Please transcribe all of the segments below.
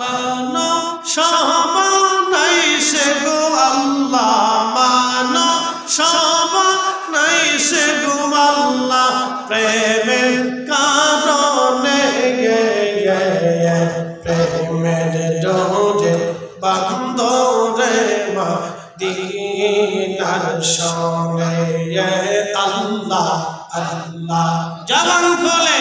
মানো সবাই সে গো আল্লাহ, মানো সবাই সে গো আল্লাহ, প্রেমের কারণে প্রেমের ডোরে বান্দরে মদিনার সনে আল্লাহ আল্লাহ জবান খুলে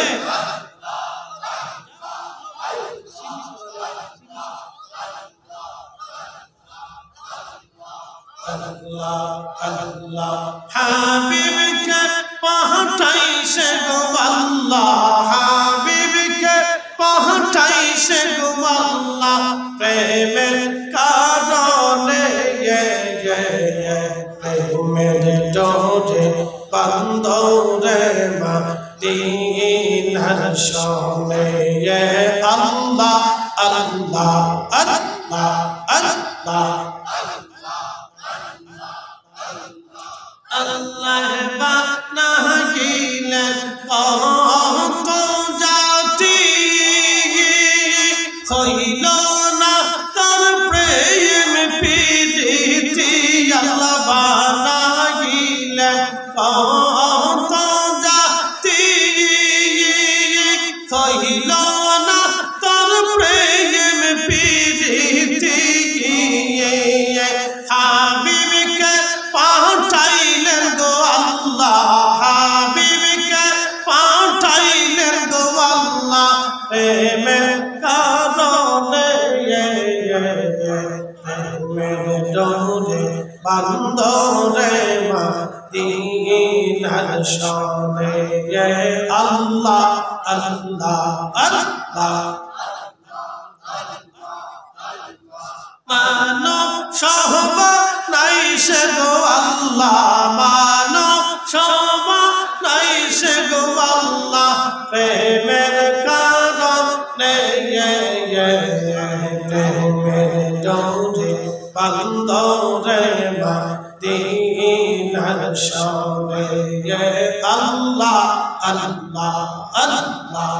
আল্লাহ আল্লাহ হাবিবকে পাঠাইছে গো আল্লাহ, হাবিবকে পাঠাইছে গো আল্লাহ, প্রেমের কারণে প্রেমের ডোরে বান্দরে মদিনার সনে আল্লাহ আল্লাহ আল্লাহ আল্লাহ আল্লাহ বানাইলেন কত জাতি, হইল না তার প্রেম প্রীতি। আল্লাহ বানাইলেন কত জাতি, হইল না তার প্রেম প্রীতি। হাবিবকে পাঠাইলেন গো আল্লাহ, হাবিবকে পাঠাইলেন গো আল্লাহ, প্রেমের কারণে প্রেমের ডোরে বান্দরে মদিনার সনে আল্লাহ আল্লাহ আল্লাহ মানো সবাই সে গো আল্লাহ, মানো সবাই সে গো আল্লাহ, প্রেমের কারণে প্রেমের ডোরে বান্দরে মদিনার সনে আল্লাহ আল্লাহ আল্লাহ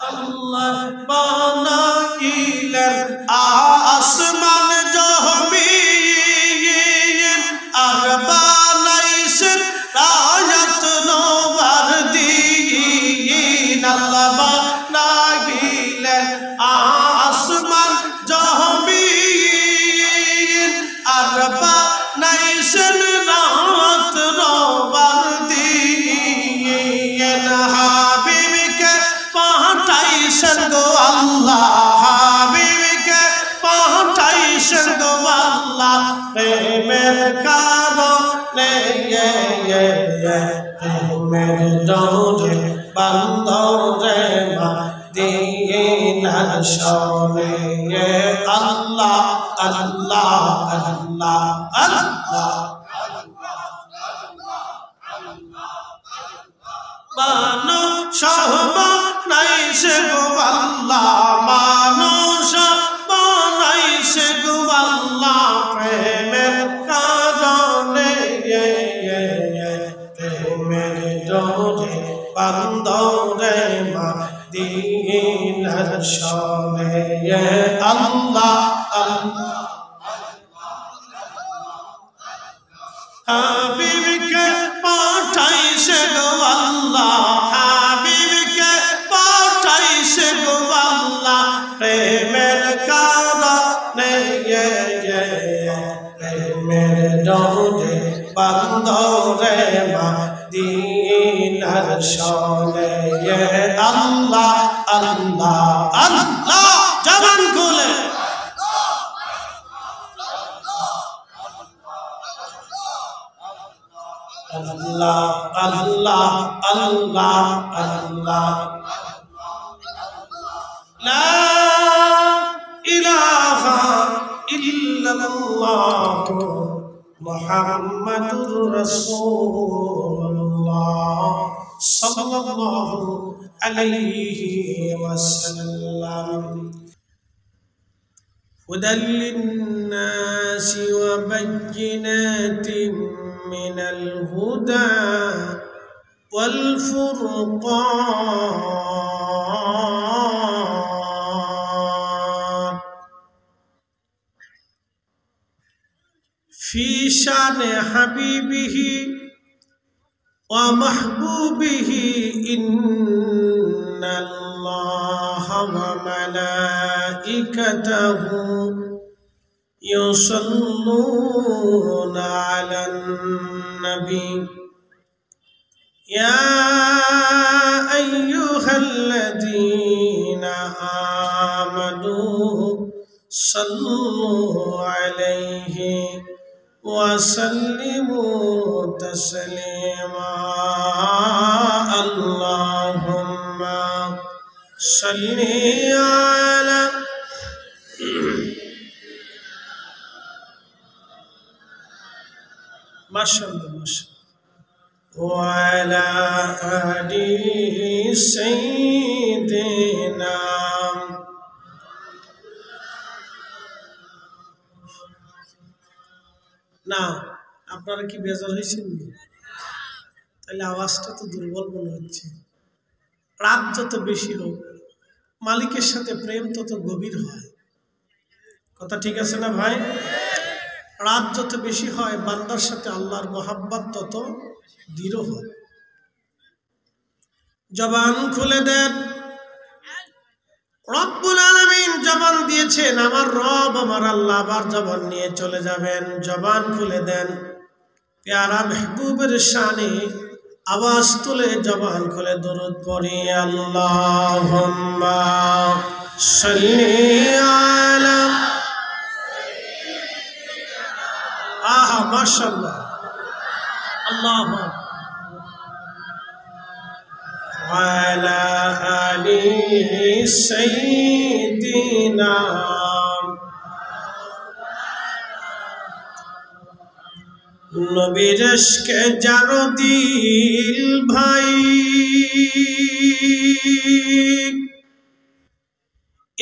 আল্লাহ বানাইলেন আসমান জমিন, আর বানাইছেন রায়াত নওয়ার দিন। আল্লাহ বানাইলেন আসমান জমিন, আর বানাইছেন রায়াত নওয়ার দিন। হাবিবকে পাঠাইছেন গো আল্লাহ, হাবিবকে পাঠাইছেন গো আল্লাহ, প্রেমের কারণে প্রেমের ডোরে বান্দরে মদিনার সনে আল্লাহ আল্লাহ আল্লাহ আল্লাহ মানো সবাই সে গো আল্লাহ, মানো সবাই সে গো আল্লাহ, প্রেমের কারণে প্রেমের ডোরে বান্দরে মদিনার সনে আল্লাহ আল্লাহ হাবিবকে পাঠাইছে গো আল্লাহ, হাবিবকে পাঠাইছে গো আল্লাহ, প্রেমের কারণে প্রেমের ডোরে বান্দরে মদিনার সনে আল্লাহ আল্লাহ আল্লাহ জবান খুলে আল্লাহ আল্লাহ আল্লাহ আল্লাহ লা ইলাহা ইল্লাল্লাহ মুহাম্মাদুর রাসূলুল্লাহ সাল্লাল্লাহু আলাইহি ওয়াসাল্লাম। هدى للناس وبينات من الهدى والفرقان في شان حبيبه ومحبوبه إن الله وملائكته يصلون على النبي يا أيها الذين آمنوا صلوا عليه وسلموا تسليما اللهم صل على ما شاء الله ما شاء الله وعلى آل سيدنا না আপনারা কি বেজার হয়েছেন? তাহলে আওয়াজটা তো দুর্বল মনে হচ্ছে। রাত যত বেশি হোক মালিকের সাথে প্রেম তত গভীর হয়। কথা ঠিক আছে না ভাই? রাত যত বেশি হয় বান্দার সাথে আল্লাহর মহাব্বত তত দৃঢ় হয়। জবান খুলে দেন। রব্বুল আলামিন জবান দিয়েছেন, আমার রব আমার আল্লাহ আবার জবান নিয়ে চলে যাবেন। জবান খুলে দেন, প্যারা মেহবুবের শানে আওয়াজ তুলে জবান খুলে দরুদ পড়ি। আল্লাহুম্মা সাল্লি আলা আহা মাশাআল্লাহ আল্লাহু وعلى آل سيدنا নবীর ইশকে যার দিল ভাই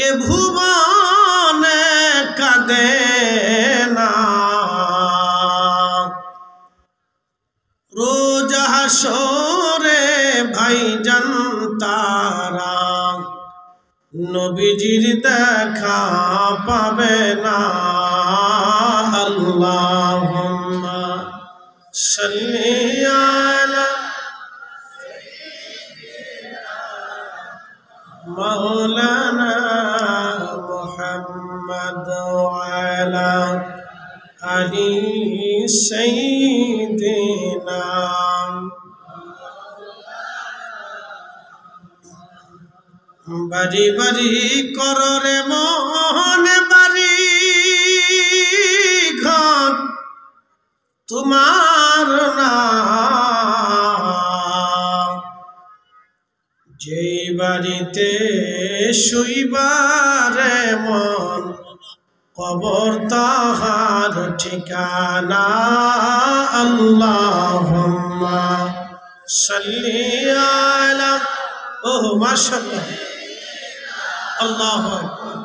এ ভুবনে কাঁদে না, রোজ হাসরে ভাইজান তারা নবীজির দেখা পাবে না। আল্লাহুম্মা সাল্লি আলা মাওলানা মুহাম্মদ ওয়া আলা আলি সাইয়্যিদিনা। বাড়ি বাড়ি কররে মন বাড়ি ঘর তোমার নাম, যেই বাড়িতে শুইবারে মন কবর তাহার ঠিকানা। আল্লাহুম্মা সাল্লি আলা ওহ মাশাআল্লাহ আল্লাহু আকবার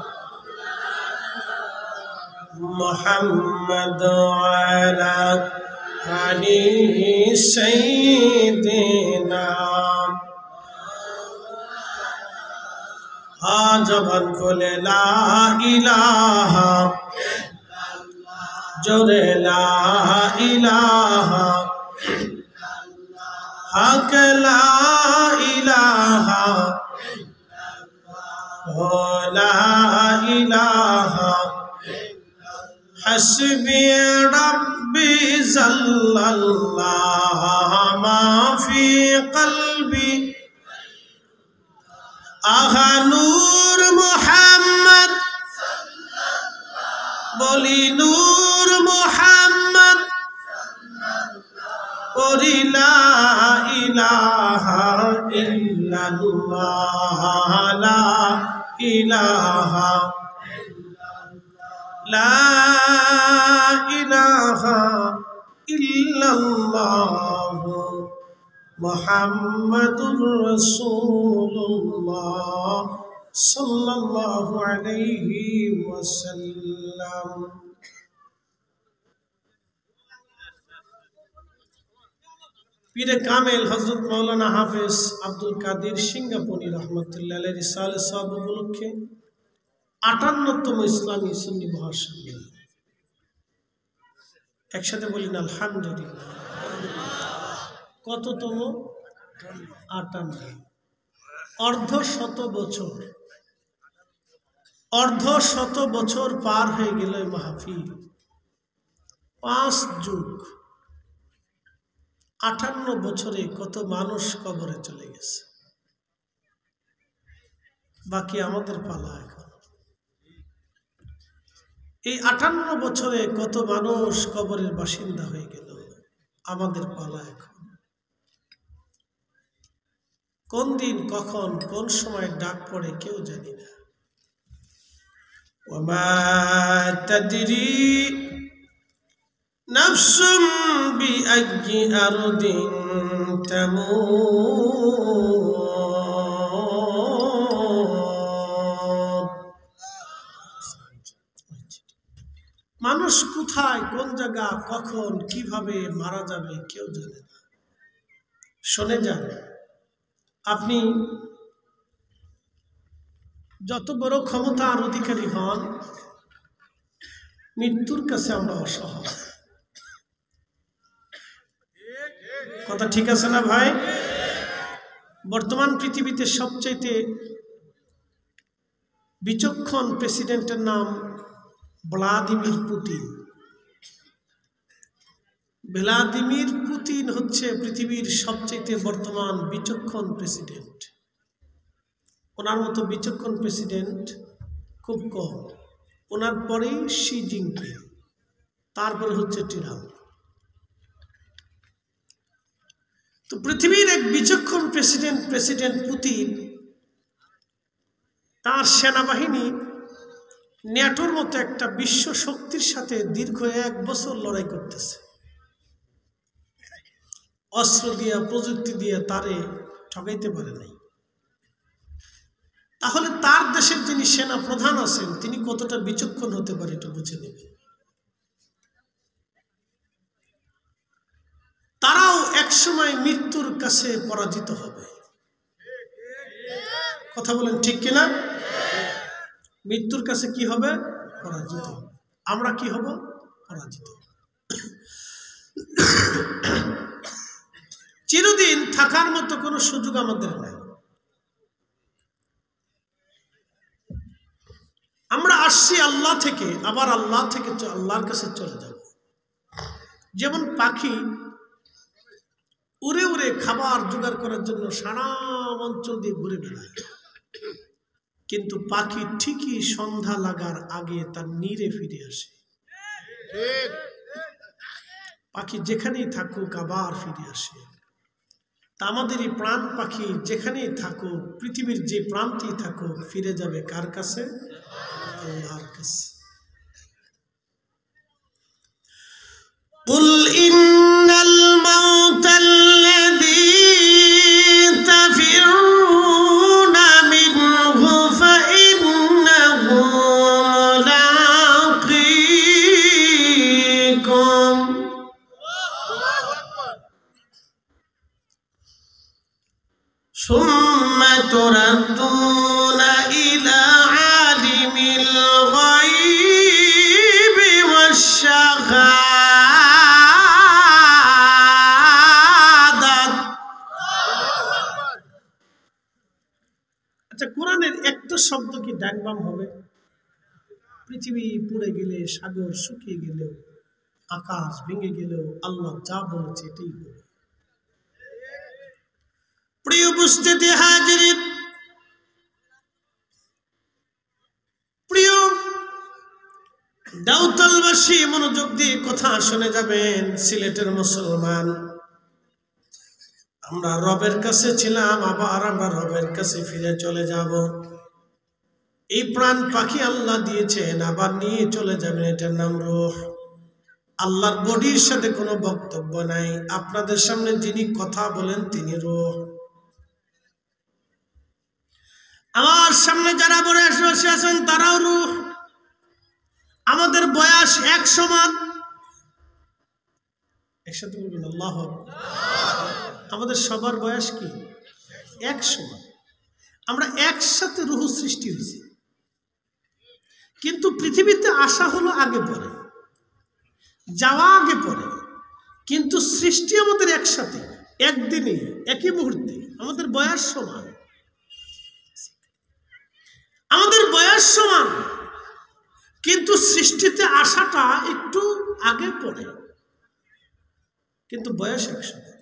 মুহাম্মদ ওয়া আলা আলি সাইয়্যিদিনা। জবান খুলে লা ইলাহা জোরে লা ইলাহা হক লা ইলাহা লা ইলাহা হাসবি রাব্বি জাল্লাল্লাহু মা ফি কলবি আহা নূর মুহাম্মদ বলি নূর মুহাম্মদ পড়ি লা ইলাহা ইল্লাল্লাহ লা ইলাহা লা ইলাহা ইল্লাল্লাহ মুহাম্মাদুর রাসূলুল্লাহ সাল্লাল্লাহু আলাইহি ওয়াসাল্লাম। পীরে কামেল হযরত মাওলানা হাফেজ আব্দুল কাদির সিঙ্গাপুরি রহমতুল্লাহ আলাইহির রিসালাত সওয়াব উপলক্ষে 58তম ইসলামী সুন্নি মহাসম্মেলন। একসাথে বলি না আলহামদুলিল্লাহ। কততম? 58। অর্ধ শত বছর পার হয়ে গেল এই মাহফিল। 5 যুগ 58 বছরে কত মানুষ কবরে চলে গেছে, বাকি আমাদের পালা এখন। এই 58 বছরে কত মানুষ কবরের বাসিন্দা হয়ে গেল, আমাদের পালা এখন। কোন দিন কখন কোন সময় ডাক পড়ে কেউ জানি না। ওমা তাদরি নাফসুম বিআইয়ি আরদিন তামুত। মানুষ কোথায়, কোন জায়গা, কখন, কিভাবে মারা যাবে কেউ জানে না। শুনে যান, আপনি যত বড় ক্ষমতার অধিকারী হন, মৃত্যুর কাছে আমরা অসহায়। কথা ঠিক আছে না ভাই? বর্তমান পৃথিবীতে সবচাইতে বিচক্ষণ প্রেসিডেন্টের নাম ভ্লাদিমির পুতিন। ভ্লাদিমির পুতিন হচ্ছে পৃথিবীর সবচাইতে বর্তমান বিচক্ষণ প্রেসিডেন্ট। ওনার মতো বিচক্ষণ প্রেসিডেন্ট খুব কম। ওনার পরেই শি জিনপিং, তারপরে হচ্ছে ট্রাম্প। তো পৃথিবীর এক বিচক্ষণ প্রেসিডেন্ট পুতিন তার সেনাবাহিনী ন্যাটোর মতো একটা বিশ্ব শক্তির সাথে দীর্ঘ 1 বছর লড়াই করতেছে। অস্ত্র দিয়ে, প্রযুক্তি দিয়ে তারে ঠকাইতে পারে নাই। তাহলে তার দেশের যিনি সেনা প্রধান আছেন তিনি কতটা বিচক্ষণ হতে পারে এটা বুঝে নেবেন। তারাও একসময় মৃত্যুর কাছে পরাজিত হবে। কথা বলেন ঠিক কিনা? মৃত্যুর কাছে কি হবে? পরাজিত। আমরা কি হব? পরাজিত। চিরদিন থাকার মতো কোনো সুযোগ আমাদের নাই। আমরা আসছি আল্লাহ থেকে, আবার আল্লাহ থেকে আল্লাহর কাছে চলে যাব। যেমন পাখি উড়ে উড়ে খাবার জোগাড় করার জন্য সারা অঞ্চল দিয়ে ঘুরে বেড়ায়, কিন্তু পাখি ঠিকই সন্ধ্যা লাগার আগে তার নীড়ে ফিরে আসে। পাখি যেখানেই থাকুক আবার ফিরে আসে। তা আমাদের এই প্রাণ পাখি যেখানেই থাকুক, পৃথিবীর যে প্রান্তেই থাকুক, ফিরে যাবে কার কাছে? আল্লাহর কাছে। কুল ইন্নাল মাউতাল্লাযী তাফিরুনা মিনহু ফাইন্নাহু মুলাকীকুম সুম্মা তুরাদ্দুনা ইলা আলিমিল গায়বি ওয়াশ-শাহাদাত। আচ্ছা, কোরআনের একটা শব্দ কি ডান বাম হবে? পৃথিবী পুড়ে গেলে, সাগর শুকিয়ে গেলেও, আকাশ ভেঙে গেলেও আল্লাহ যা বলেছে এটাই হবে। প্রিয় উপস্থিতি হাজিরিন, প্রিয় দাউতালবাসী, মনোযোগ দিয়ে কথা শুনে যাবেন। সিলেটের মুসলমান, আমরা রবের কাছে ছিলাম, আবার আমরা রবের কাছে ফিরে চলে যাব। এই প্রাণ পাখি আল্লাহ দিয়েছেন, আবার নিয়ে চলে যাবেন, এটার নাম রূহ। আল্লাহর বডির সাথে কোনো বক্তব্য নাই। আপনাদের সামনে যিনি কথা বলেন তিনি রূহ। আমার সামনে যারা বসে আছেন তারাও রূহ। আমাদের বয়স এক সমান। একসাথে বলবেন আল্লাহু আকবার। আমাদের সবার বয়স কি এক সমান, আমরা একসাথে রূহ সৃষ্টি হয়েছি, কিন্তু পৃথিবীতে আসা হলো আগে পরে, যাওয়া আগে পরে, কিন্তু সৃষ্টি আমাদের একসাথে, একদিনে, একই মুহূর্তে। আমাদের বয়স সমান, আমাদের বয়স সমান, কিন্তু সৃষ্টিতে আসাটা একটু আগে পরে, কিন্তু বয়স একসাথে।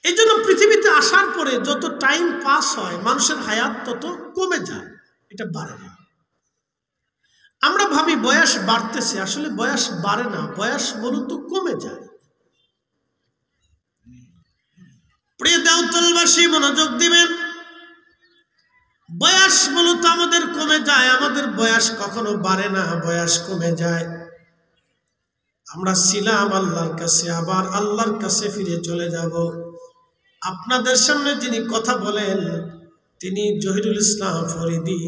এই জন্য পৃথিবীতে আসার পরে যত টাইম পাস হয় মানুষের হায়াত তত কমে যায়, এটা বাড়ে না। আমরা ভাবি বয়স বাড়তেছে, আসলে বয়স বাড়ে না, বয়স মূলত কমে যায়। প্রিয় দেওতলবাসী মনোযোগ দিবেন, বয়স মূলত আমাদের কমে যায়, আমাদের বয়স কখনো বাড়ে না, বয়স কমে যায়। আমরা ছিলাম আল্লাহর কাছে, আবার আল্লাহর কাছে ফিরে চলে যাব। আপনাদের সামনে যিনি কথা বলেন তিনি জহিরুল ইসলাম ফরিদি।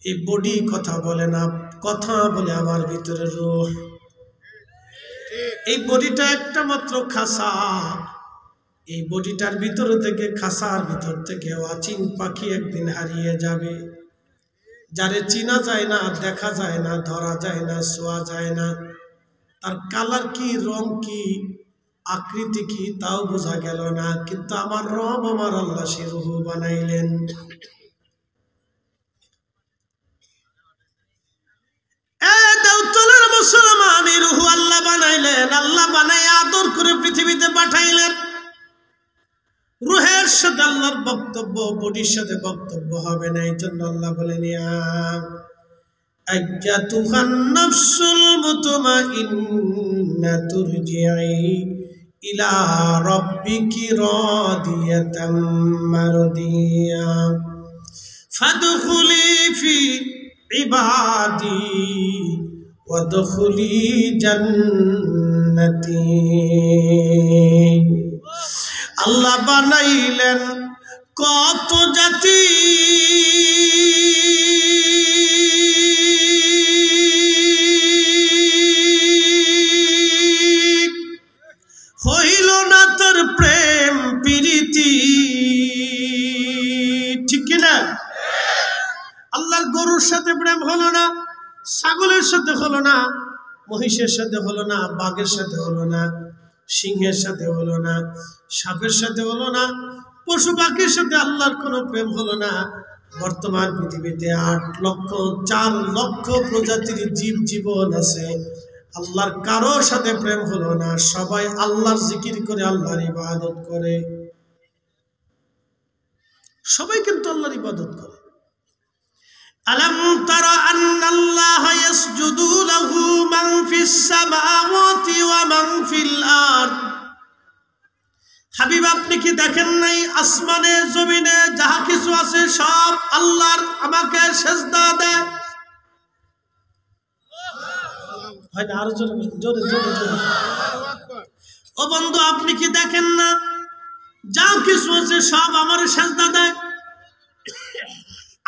এই বডি কথা বলে না, কথা বলে আমার ভিতরে রূহ। এই বডিটা একটা মাত্র খাসা, এই বডিটার ভিতর থেকে, খাসার ভিতর থেকে অচিন পাখি একদিন হারিয়ে যাবে, যারে চিনা যায় না, দেখা যায় না, ধরা যায় না, ছোঁয়া যায় না, তার কালার কি, রং কি, আকৃতি কি তাও বোঝা গেল না, কিন্তু আমার রব, আমার আল্লাহ সে রূহ বানাইলেন। মুসলমান, এই রূহ আল্লাহ বানাইলেন, আল্লাহ বানাই আদর করে পৃথিবীতে পাঠাইলেন। রূহের সাথে আল্লাহর বক্তব্য, বডির সাথে বক্তব্য হবে না। এই জন্য আল্লাহ বলেন, ইয়া আইয়াতুহান নাফসুল মুতমাইন্না তুরজিই ইলা রাব্বিকি রাদিয়াতাম মারদিয়া ফাদখুলি ফি ইবাদি ওয়াদখুলি জান্নাতি। আল্লাহ বানাইলেন কত জাতি, হইল না তোর প্রেম প্রীতি, ঠিক কিনা? আল্লাহর গরুর সাথে প্রেম হলো না, ছাগলের সাথে হলো না, মহিষের সাথে হলো না, বাঘের সাথে হলো না, সিংহের সাথে হলো না, সাপের সাথে হলো না, পশু পাখির সাথে আল্লাহর কোনো প্রেম হলো না। বর্তমান পৃথিবীতে 8,04,00,000 প্রজাতির জীব জীবন আছে, আল্লাহর কারোর সাথে প্রেম হলো না। সবাই আল্লাহর জিকির করে, আল্লাহর ইবাদত করে, সবাই কিন্তু আল্লাহর ইবাদত করে। আলাম তারা আন্নাল্লাহা ইয়াসজুদু লাহু মান ফিস সামাওয়াতি ওয়া মান ফিল আরদ। হাবিব, আপনি কি দেখেন নাই আসমানে জমিনে যাহা কিছু আছে সব আল্লাহর, আমাকে সিজদা দেয়? হয় না? আরো জোরে জোরে জোরে জোরে। ও বন্ধু, আপনি কি দেখেন না যা কিছু আছে সব আমার সিজদা দেয়?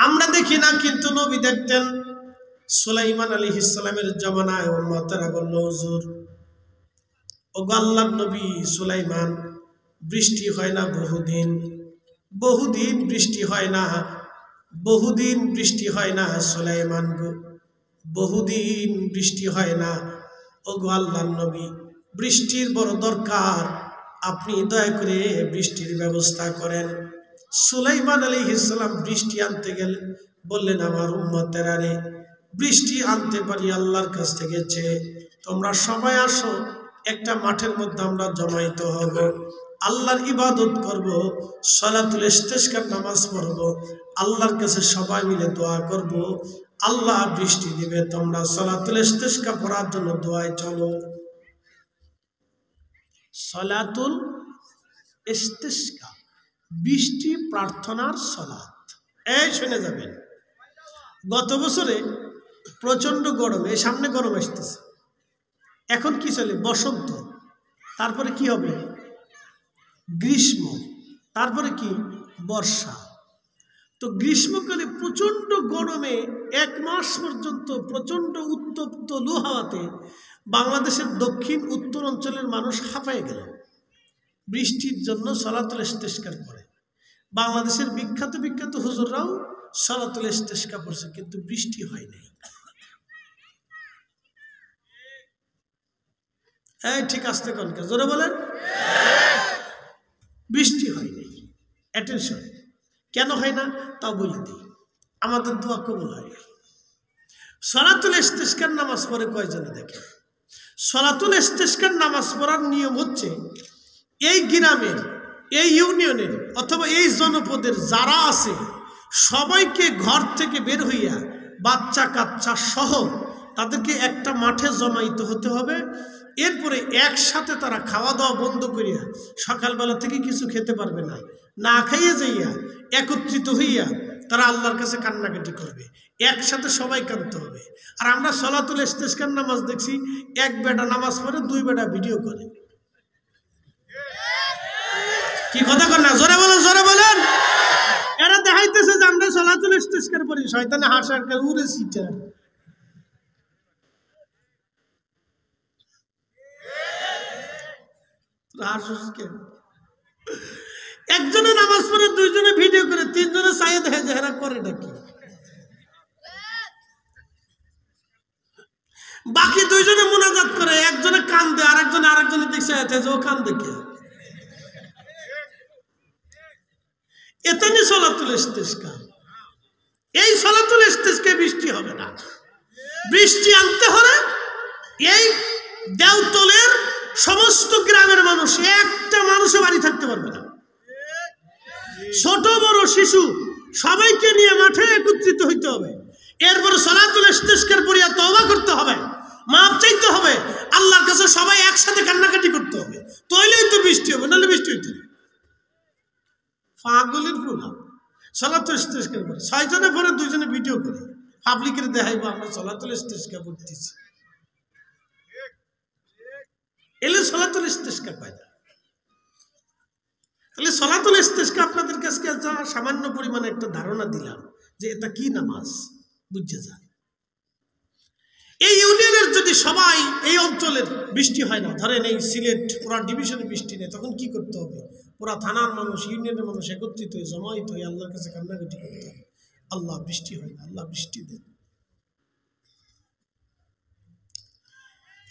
আমরা দেখি না, কিন্তু নবী দেখতেন। সুলাইমান আলাইহিস সালামের জামানায় উম্মতেরা বলল, হুজুর, ওগো আল্লাহর নবী সুলাইমান, বৃষ্টি হয় না বহুদিন, বহুদিন বৃষ্টি হয় না, বহুদিন বৃষ্টি হয় না সুলাইমান গো, বহুদিন বৃষ্টি হয় না। ওগো আল্লাহর নবী, বৃষ্টির বড় দরকার, আপনি দয়া করে বৃষ্টির ব্যবস্থা করেন। সুলাইমান আলাইহিস সালাম বৃষ্টি আনতে গেলেন, বললেন, আমার উম্মতেরা রে, বৃষ্টি আনতে পারি আল্লাহর কাছ থেকে চেয়ে, তোমরা সবাই আসো, একটা মাঠের মধ্যে আমরা জমাইত হব, আল্লাহর ইবাদত করব, সালাতুল ইস্তিসকার নামাজ পড়ব, আল্লাহর কাছে সবাই মিলে দোয়া করব, আল্লাহ বৃষ্টি দিবে, তোমরা সালাতুল ইস্তিসকা পড়ার জন্য দোয়ায় চলো। সালাতুল ইস্তিসকা, বৃষ্টি প্রার্থনার সালাত। এই শুনে যাবেন, গত বছরে প্রচন্ড গরম, এই সামনে গরম আসতেছে, এখন কি চলে? বসন্ত, তারপরে কি হবে? গ্রীষ্ম, তারপরে কি? বর্ষা। তো গ্রীষ্মকালে প্রচন্ড গরমে 1 মাস পর্যন্ত প্রচন্ড উত্তপ্ত লু হাওয়াতে বাংলাদেশের দক্ষিণ উত্তর অঞ্চলের মানুষ হাঁপায়ে গেল। বৃষ্টির জন্য সালাতুল ইস্তিসকার করে। বাংলাদেশের বিখ্যাত বিখ্যাত হুজুররাও সালাতুল ইস্তিসকা পড়ছে, কিন্তু বৃষ্টি হয় নাই। এই ঠিক আসতে কনকে জোরে বলেন, বৃষ্টি হয় নাই। অ্যাটেনশন, কেন হয় না তাও বলে দিই। আমাদের দোয়া কবুল হয় না। সালাতুল ইস্তিসকার নামাজ পড়ে কয়জনে দেখে? সালাতুল ইস্তিসকার নামাজ পড়ার নিয়ম হচ্ছে এই গ্রামের, এই ইউনিয়নের অথবা এই জনপদের যারা আছে সবাইকে ঘর থেকে বের হইয়া বাচ্চা কাচ্চা সহ তাদেরকে একটা মাঠে জমাইতে হতে হবে। এরপরে একসাথে তারা খাওয়া দাওয়া বন্ধ করিয়া সকালবেলা থেকে কিছু খেতে পারবে না, না খাইয়ে যাইয়া একত্রিত হইয়া তারা আল্লাহর কাছে কান্নাকাটি করবে, একসাথে সবাই কাঁদতে হবে। আর আমরা সালাতুল ইস্তিসকার নামাজ দেখছি এক বেটা নামাজ পড়ে, দুই বেটা ভিডিও করে। কি কথা কর না, জোরে বলেন, জোরে বলেন। এরা দেখাইতেছে যে আমরা সালাতুল ইস্তিসকার পড়ি, শয়তানে হাসার উড়ে সিটা। একজনে নামাজ পড়ে, দুইজনে ভিডিও করে, তিনজনে চাইয়ে দেখে যে এরা করে নাকি। বাকি দুইজনে মুনাজাত করে, একজনে কান্দে, আরেকজনে দেখছে যে ও কান দেখে। এতনি সালাতুল ইস্তিসকা। এই সালাতুল ইস্তিসকা বৃষ্টি হবে না। বৃষ্টি আনতে হলে এই দেওতলের সমস্ত গ্রামের মানুষ, একটা মানুষও বাড়ি থাকতে পারবে না। ছোট বড় শিশু সবাইকে নিয়ে মাঠে একত্রিত হইতে হবে। এরপরে সালাতুল ইস্তিসকার পড়িয়া তওবা করতে হবে, মাপ চাইতে হবে আল্লাহর কাছে, সবাই একসাথে কান্নাকাটি করতে হবে, তাইলেই তো বৃষ্টি হবে, নাহলে বৃষ্টি হইতে না। পাগলের পুরা সালাতুল ইস্তিসকার করে, ছয়জনে পরে দুইজনে ভিডিও করে পাবলিকের দেখাইবো আমরা সালাতুল ইস্তিসকা পড়তেছি। এলে সালাতুল ইস্তিসকা পায় না। তাহলে সালাতুল ইস্তিসকা আপনাদের কাছে সামান্য পরিমাণে একটা ধারণা দিলাম যে এটা কি নামাজ, বুঝে যান। এই ইউনিয়নের যদি সবাই, এই অঞ্চলের বৃষ্টি হয় না, ধরেন এই সিলেট পুরা ডিভিশনে বৃষ্টি নেই, তখন কি করতে হবে? পুরা থানার মানুষ, ইউনিয়নের মানুষ একত্রিত হয়ে জমায়েত হয়ে আল্লাহর কাছে কান্নাকাটি করতে হবে, আল্লাহ বৃষ্টি হয় না, আল্লাহ বৃষ্টি দেন।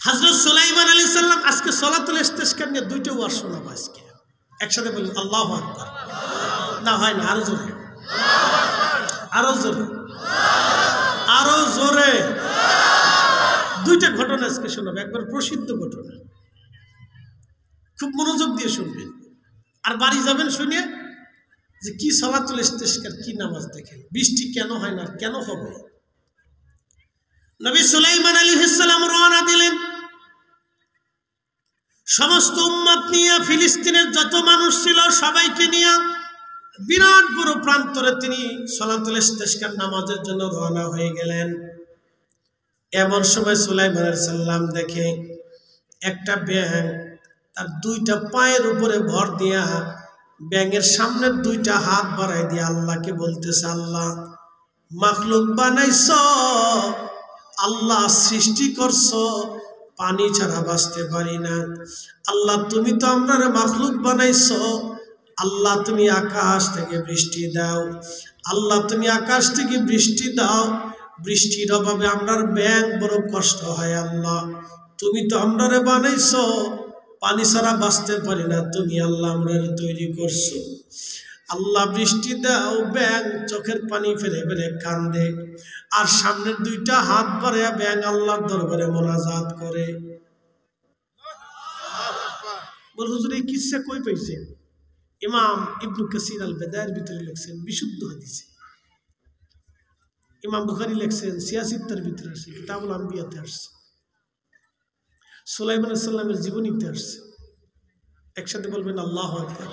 হযরত সুলাইমান আলাইহিস সালাম আজকে সালাতুল ইস্তিসকা নিয়ে দুইটা ওয়াজ শোনাবো আজকে, একসাথে বলুন আল্লাহু আকবার। না হয় না, আরো জোরে, আরো জোরে, আরো জোরে। দুইটা ঘটনা আজকে শোনাবো, একবার প্রসিদ্ধ ঘটনা, খুব মনোযোগ দিয়ে শুনবেন আর বাড়ি যাবেন শুনে যে কি সালাতুল ইস্তিসকার, কি নামাজ দেখেন, বৃষ্টি কেন হয় না, কেন হবে। নবী সুলাইমান আলাইহিস সালাম রওনা দিলেন সমস্ত উম্মত নিয়ে, ফিলিস্তিনের যত মানুষ ছিল সবাইকে নিয়ে বিরাট বড় প্রান্তরে তিনি সালাতুল ইস্তিসকার নামাজের জন্য রওনা হয়ে গেলেন। এমন সময় সুলাইমান আলাইহিস সালাম দেখে একটা ব্যাঙ তার দুইটা পায়ের উপরে ভর দিয়া ব্যাঙের সামনের দুইটা হাত বাড়াই দিয়ে আল্লাহকে বলতেছে, আল্লাহ মাখলুক বানাইছ, আল্লাহ সৃষ্টি করছ, পানি ছাড়া বাঁচতে পারি না, আল্লাহ তুমি তো আমরা মাখলুক বানাইছ, আল্লাহ তুমি আকাশ থেকে বৃষ্টি দাও, আল্লাহ তুমি আকাশ থেকে বৃষ্টি দাও, বৃষ্টির অভাবে আমরার ব্যাঙ বড় কষ্ট হয়, আল্লাহ তুমি তো আমরারে বানাইছো, পানি ছাড়া বাঁচতে পারি না, তুমি আল্লাহ আমরারে তৈরি করছো, আল্লাহ বৃষ্টি দাও। ব্যাঙ চোখের পানি ফেলে ফেলে কান্দে আর সামনের দুইটা হাত বাড়াইয়া ব্যাঙ আল্লাহর দরবারে মোনাজাত করে। বল হুজুর এই কিসসা কই পাইছে? ইমাম ইবনে কাসির আল বাদায়ের ভিতরে লিখছেন, বিশুদ্ধ হাদিসে। ইমাম বুখারী লিখছেন সিয়াসিত্তার ভিতরে আসছে, কিতাবুল আম্বিয়াতে আসছে, সুলাইমান আলাইহিস সালামের জীবনীতে আসছে। একসাথে বলবেন আল্লাহু আকবার।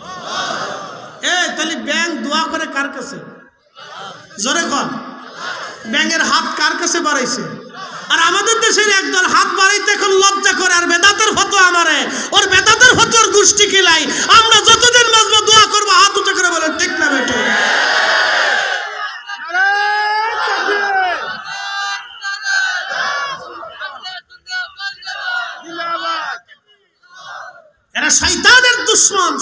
তাহলে ব্যাঙ দোয়া করে কার কাছে? জোরে কন। ব্যাঙের হাত কার কাছে বাড়াইছে? আর আমাদের দেশের একদল হাত বাড়াইতে এখন লজ্জা করে, আর বেদাতের ফতোয়া আমারে, ওর বেদাতের ফতোয়ার গোষ্ঠী কিলাই। আমরা যতদিন বাঁচবো দোয়া করবো হাত উঁচু করে, বলেন ঠিক না বেটো? এরা শয়তানের দুশমন,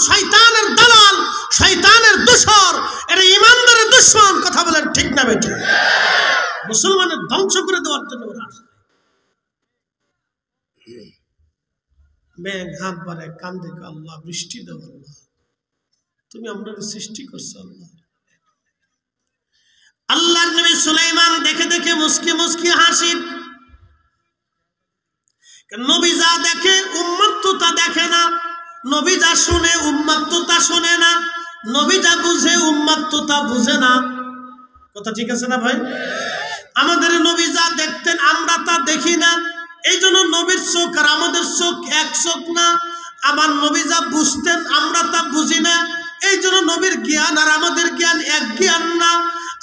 দুশ্মন। কথা বলেন ঠিক না বেঠিক? মুসলমানের ধ্বংস করে দেওয়ার জন্য ওরা আসে। ব্যাং হাত বাড়ায় কান্দে, আল্লাহ বৃষ্টি দাও, আল্লাহ তুমি আমরা সৃষ্টি করছো আল্লাহ। আল্লাহর নবী সুলাইমান দেখে দেখে মুস্কি মুস্কি হাসি। নবী যা দেখে উম্মত তো তা দেখে না, নবী যা শুনে উম্মত তো তা শুনে না, নবী যা বুঝে উম্মত তো তা বুঝে না। কথা ঠিক আছে না ভাই? আমাদের নবী যা দেখতেন আমরা তা দেখি না, এই জন্য নবীর চোখ আর আমাদের চোখ এক চোখ না। আমার নবী যা বুঝতেন আমরা তা বুঝি না, এই জন্য নবীর জ্ঞান আর আমাদের জ্ঞান এক জ্ঞান না।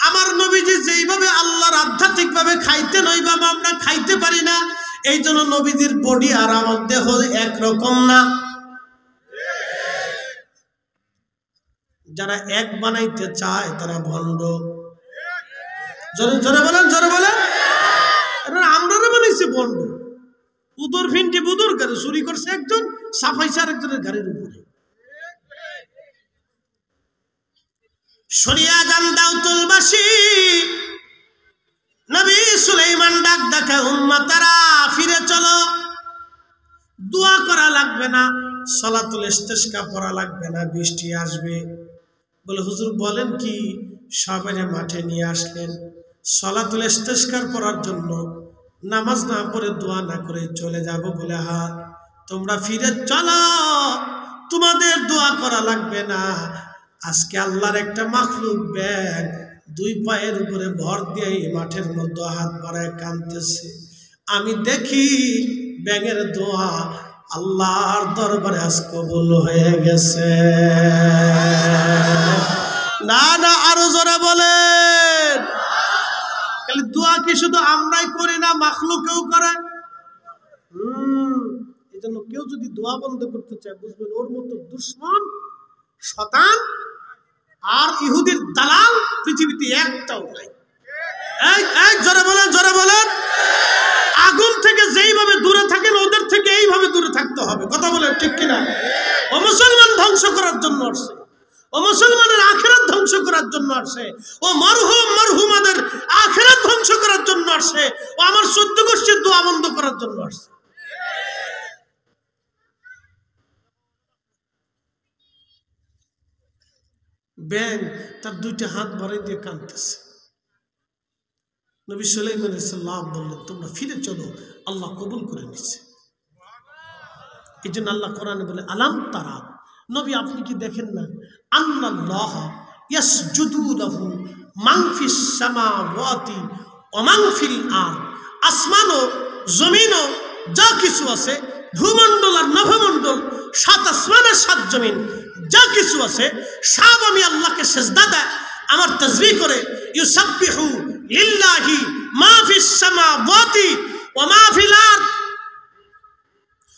আমার নবীজি যেইভাবে আল্লাহর আধ্যাত্মিক ভাবে খাইতেন ওইভাবে আমরা খাইতে পারি না, এই জন্য নবীজির বডি আর আমার দেহ একরকম না। যারা এক বানাইতে চায় তারা ভণ্ড। জোরে জোরে বলেন, জোরে বলেন। আমরা বানাইছি ভণ্ড। উদর ফিনটি বুদুর গাড়ি চুরি করছে একজন, সাফাইছে আরেকজনের গাড়ির উপরে। সরিয়া যান দাউতুলবাসী, নবী সুলাইমান ডাক দেখা উম্মতারা ফিরে চলো, দোয়া করা লাগবে না, সালাতুল ইস্তিসকা পড়া লাগবে না, বৃষ্টি আসবে। বলে হুজুর বলেন কি? সবাই মাঠে নিয়ে আসলেন সালাতুল ইস্তিসকা পড়ার জন্য, নামাজ না পড়ে দোয়া না করে চলে যাব বলে। হ্যাঁ, তোমরা ফিরে চলো, তোমাদের দোয়া করা লাগবে না। আজকে আল্লাহর একটা মাখলুক ব্যাগ দুই পায়ের উপরে ভর দিয়ে এই মাঠের মধ্যে হাত বাড়ায় কাঁদতেছে। আমি দেখি ব্যাঙের দোয়া আল্লাহর দরবারে আজ কবুল হয়ে গেছে। না না, আরো জোরে বলেন। খালি দোয়া কি শুধু আমরাই করি না, মাখলুকেও করে। এই জন্য কেউ যদি দোয়া বন্ধ করতে চায় বুঝবেন ওর মতো দুশ্মন, শয়তান আর ইহুদির দালাল পৃথিবীতে একটাও নাই। এই জোরে বলেন, জোরে বলেন। আগুন থেকে যেইভাবে দূরে থাকেন ওদের থেকে এইভাবে দূরে থাকতে হবে। কথা বলেন ঠিক কিনা? ও মুসলমান ধ্বংস করার জন্য আসছে, ও মুসলমানের আখিরাত ধ্বংস করার জন্য আসছে, ও মরহুম মরহুমাদের আখিরাত ধ্বংস করার জন্য আসছে, ও আমার 14 গোষ্ঠীর দোয়া বন্ধ করার জন্য আসছে। ব্যাং তার দুইটা হাত বাড়াই দিয়ে কাঁদতেছে। নবী সুলাইমান আলাইহিস সালাম বললেন তোমরা ফিরে চলো, আল্লাহ কবুল করে নিচ্ছে। এই জন্য আল্লাহ কোরআনে বলে আলাম তারা, নবী আপনি কি দেখেন না, আন্নাল্লাহ ইয়াসজুদু লাহু মান ফিস সামাওয়াতি ওয়া মান ফিল আরদ, আসমান ও জমিন ও যা কিছু আছে, ভূমণ্ডল আর নভমণ্ডল, 7 আসমান আর 7 জমিন যা কিছু আছে সব আমি আল্লাহকে সিজদা দেয়, আমার তাসবিহ করে। ইউসাব্বিহু লিল্লাহি মা ফিস সামাওয়াতি ওয়া মা ফিল আরদ,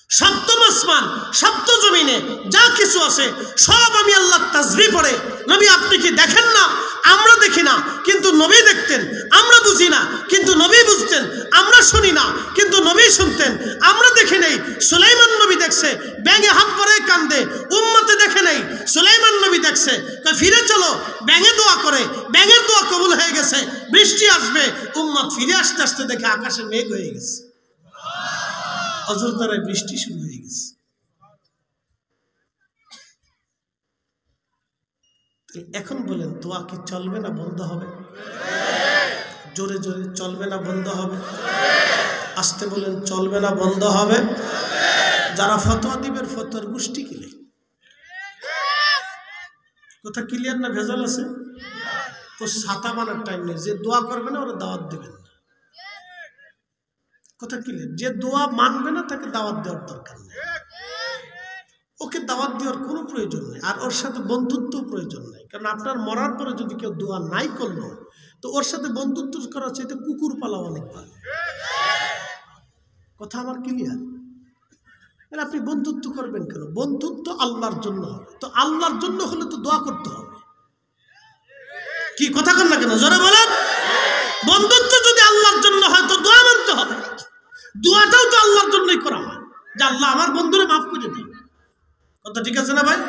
সপ্তম আসমান সপ্ত জমিনে যা কিছু আছে সব আমি আল্লাহর তাসবিহ পড়ে। নবী আপনি কি দেখেন না? আমরা দেখি না কিন্তু নবী দেখতেন, আমরা বুঝি না কিন্তু নবী বুঝতেন, আমরা শুনি না কিন্তু নবী শুনতেন। আমরা দেখি নাই, সুলাইমান নবী দেখছে, ব্যাঙে হাত পরে কান্দে, উম্মতে দেখে নাই, সুলাইমান নবী দেখছে। ফিরে চলো, ব্যাঙে দোয়া করে, ব্যাঙের দোয়া কবুল হয়ে গেছে, বৃষ্টি আসবে। উম্মত ফিরে আসতে আসতে দেখে আকাশে মেঘ হয়ে গেছে, অজরতারায় বৃষ্টি শুরু হয়ে গেছে। এখন বলেন দোয়া কি চলবে না বন্ধ হবে? জোরে জোরে চলবে না বন্ধ হবে? আস্তে বলেন চলবে না বন্ধ হবে? যারা ফতোয়া দিবেন ফতোয়ার গোষ্ঠী কিলে। কথা ক্লিয়ার না ভেজাল আছে? তো ছাতা বানার টাইম নেই, যে দোয়া করবে না ওরা দাওয়াত দিবেন না। কথা ক্লিয়ার? যে দোয়া মানবে না তাকে দাওয়াত দেওয়ার দরকার নেই, ওকে দাওয়াত দেওয়ার কোনো প্রয়োজন নেই, আর ওর সাথে বন্ধুত্ব প্রয়োজন নেই। কারণ আপনার মরার পরে যদি কেউ দোয়া নাই করলো তো ওর সাথে বন্ধুত্ব করার চাইতে কুকুর পালা অনেক ভালো। কথা আমার ক্লিয়ার? আপনি বন্ধুত্ব করবেন কেন? বন্ধুত্ব আল্লাহর জন্য হবে, তো আল্লাহর জন্য হলে তো দোয়া করতে হবে। কি কথা কন না কেন? জোরে বলেন। বন্ধুত্ব যদি আল্লাহর জন্য হয় তো দোয়া মানতে হবে। দোয়াটাও তো আল্লাহর জন্যই করা হয়, যে আল্লাহ আমার বন্ধুরে মাফ করে দিন। কথা ঠিক আছে না ভাই?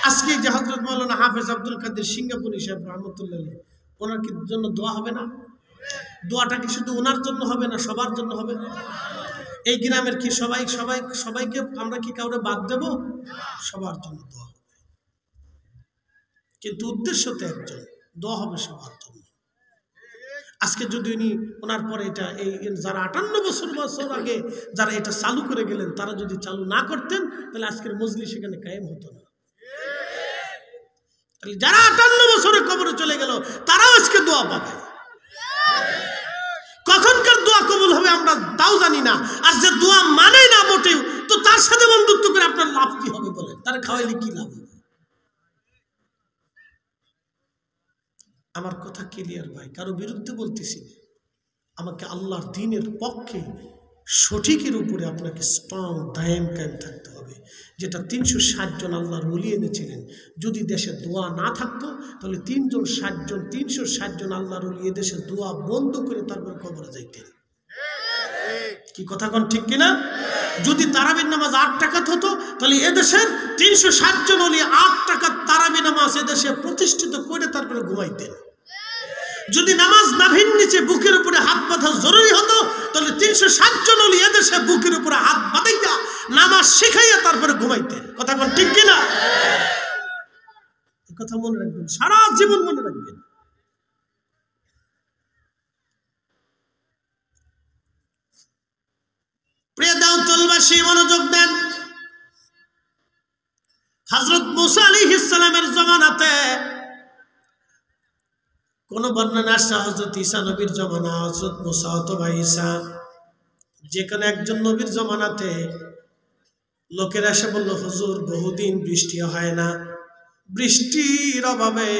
আজকে আজকে যে হযরত মাওলানা হাফেজ আব্দুল কাদের সিঙ্গাপুরি সাহেব রহমতুল্লাহ, ওনার কি জন্য দোয়া হবে না? দোয়াটা কি শুধু ওনার জন্য হবে না, সবার জন্য হবে? এই গ্রামের কি সবাইকে আমরা কি কাউরে বাদ দেব? সবার জন্য দোয়া হবে, কিন্তু উদ্দেশ্য তো একজন, দোয়া হবে সবার জন্য। আজকে যদি উনি ওনার পরে এটা এই যারা 58 বছর আগে যারা এটা চালু করে গেলেন, তারা যদি চালু না করতেন, তাহলে আজকের মজলিস এখানে কায়েম হতো না। তাহলে যারা 58 বছরে কবরে চলে গেল, তারাও আজকে দোয়া পাবে। কখনকার দোয়া কবুল হবে আমরা তাও জানি না। আর যে দোয়া মানে না মোটেও, তো তার সাথে বন্ধুত্ব করে আপনার লাভ কি হবে বলেন? তারা খাওয়াইলে কি লাভ হবে? আমার কথা ক্লিয়ার ভাই, কারো বিরুদ্ধে বলতেছি না। আমাকে আল্লাহর দ্বীনের পক্ষে সঠিকের উপরে আপনাকে স্ট্রং দায়েম কায়েম থাকতে হবে। যেটা 360 জন আল্লাহর ওলি এনেছিলেন। যদি দেশে দোয়া না থাকতো, তাহলে 360 জন আল্লাহর ওলি এদেশে দোয়া বন্ধ করে তারপর কবরে যাইতেন। কি কথা কোন ঠিক কিনা? যদি তারাবির নামাজ 8 টাকাত হতো, তাহলে এদেশের 360 জন ওলি 8 টাকাত তারাবি নামাজ এদেশে প্রতিষ্ঠিত করে তারপরে ঘুমাইতেন। যদি নামাজ নাভির নিচে বুকের উপরে হাত বাঁধা জরুরি হতো, তাহলে 360 জন ওলি এদেশে বুকের উপরে হাত বাঁধাইয়া নামাজ শিখাইয়া তারপরে ঘুমাইতেন। কথা কোন ঠিক কিনা? এই কথা মনে রাখবেন, সারা জীবন মনে রাখবেন। প্রিয় দেওতলবাসী মনোযোগ দেন। হযরত মুসা আলাইহিস সালামের জামানাতে কোন বর্ণনা আসছে হযরত ঈসা নবীর জামানা, হযরত মুসা অথবা ঈসা, যে কোনো একজন নবীর জামানাতে লোকেরা এসে বলল, হুজুর বহুদিন বৃষ্টি হয় না, বৃষ্টির অভাবে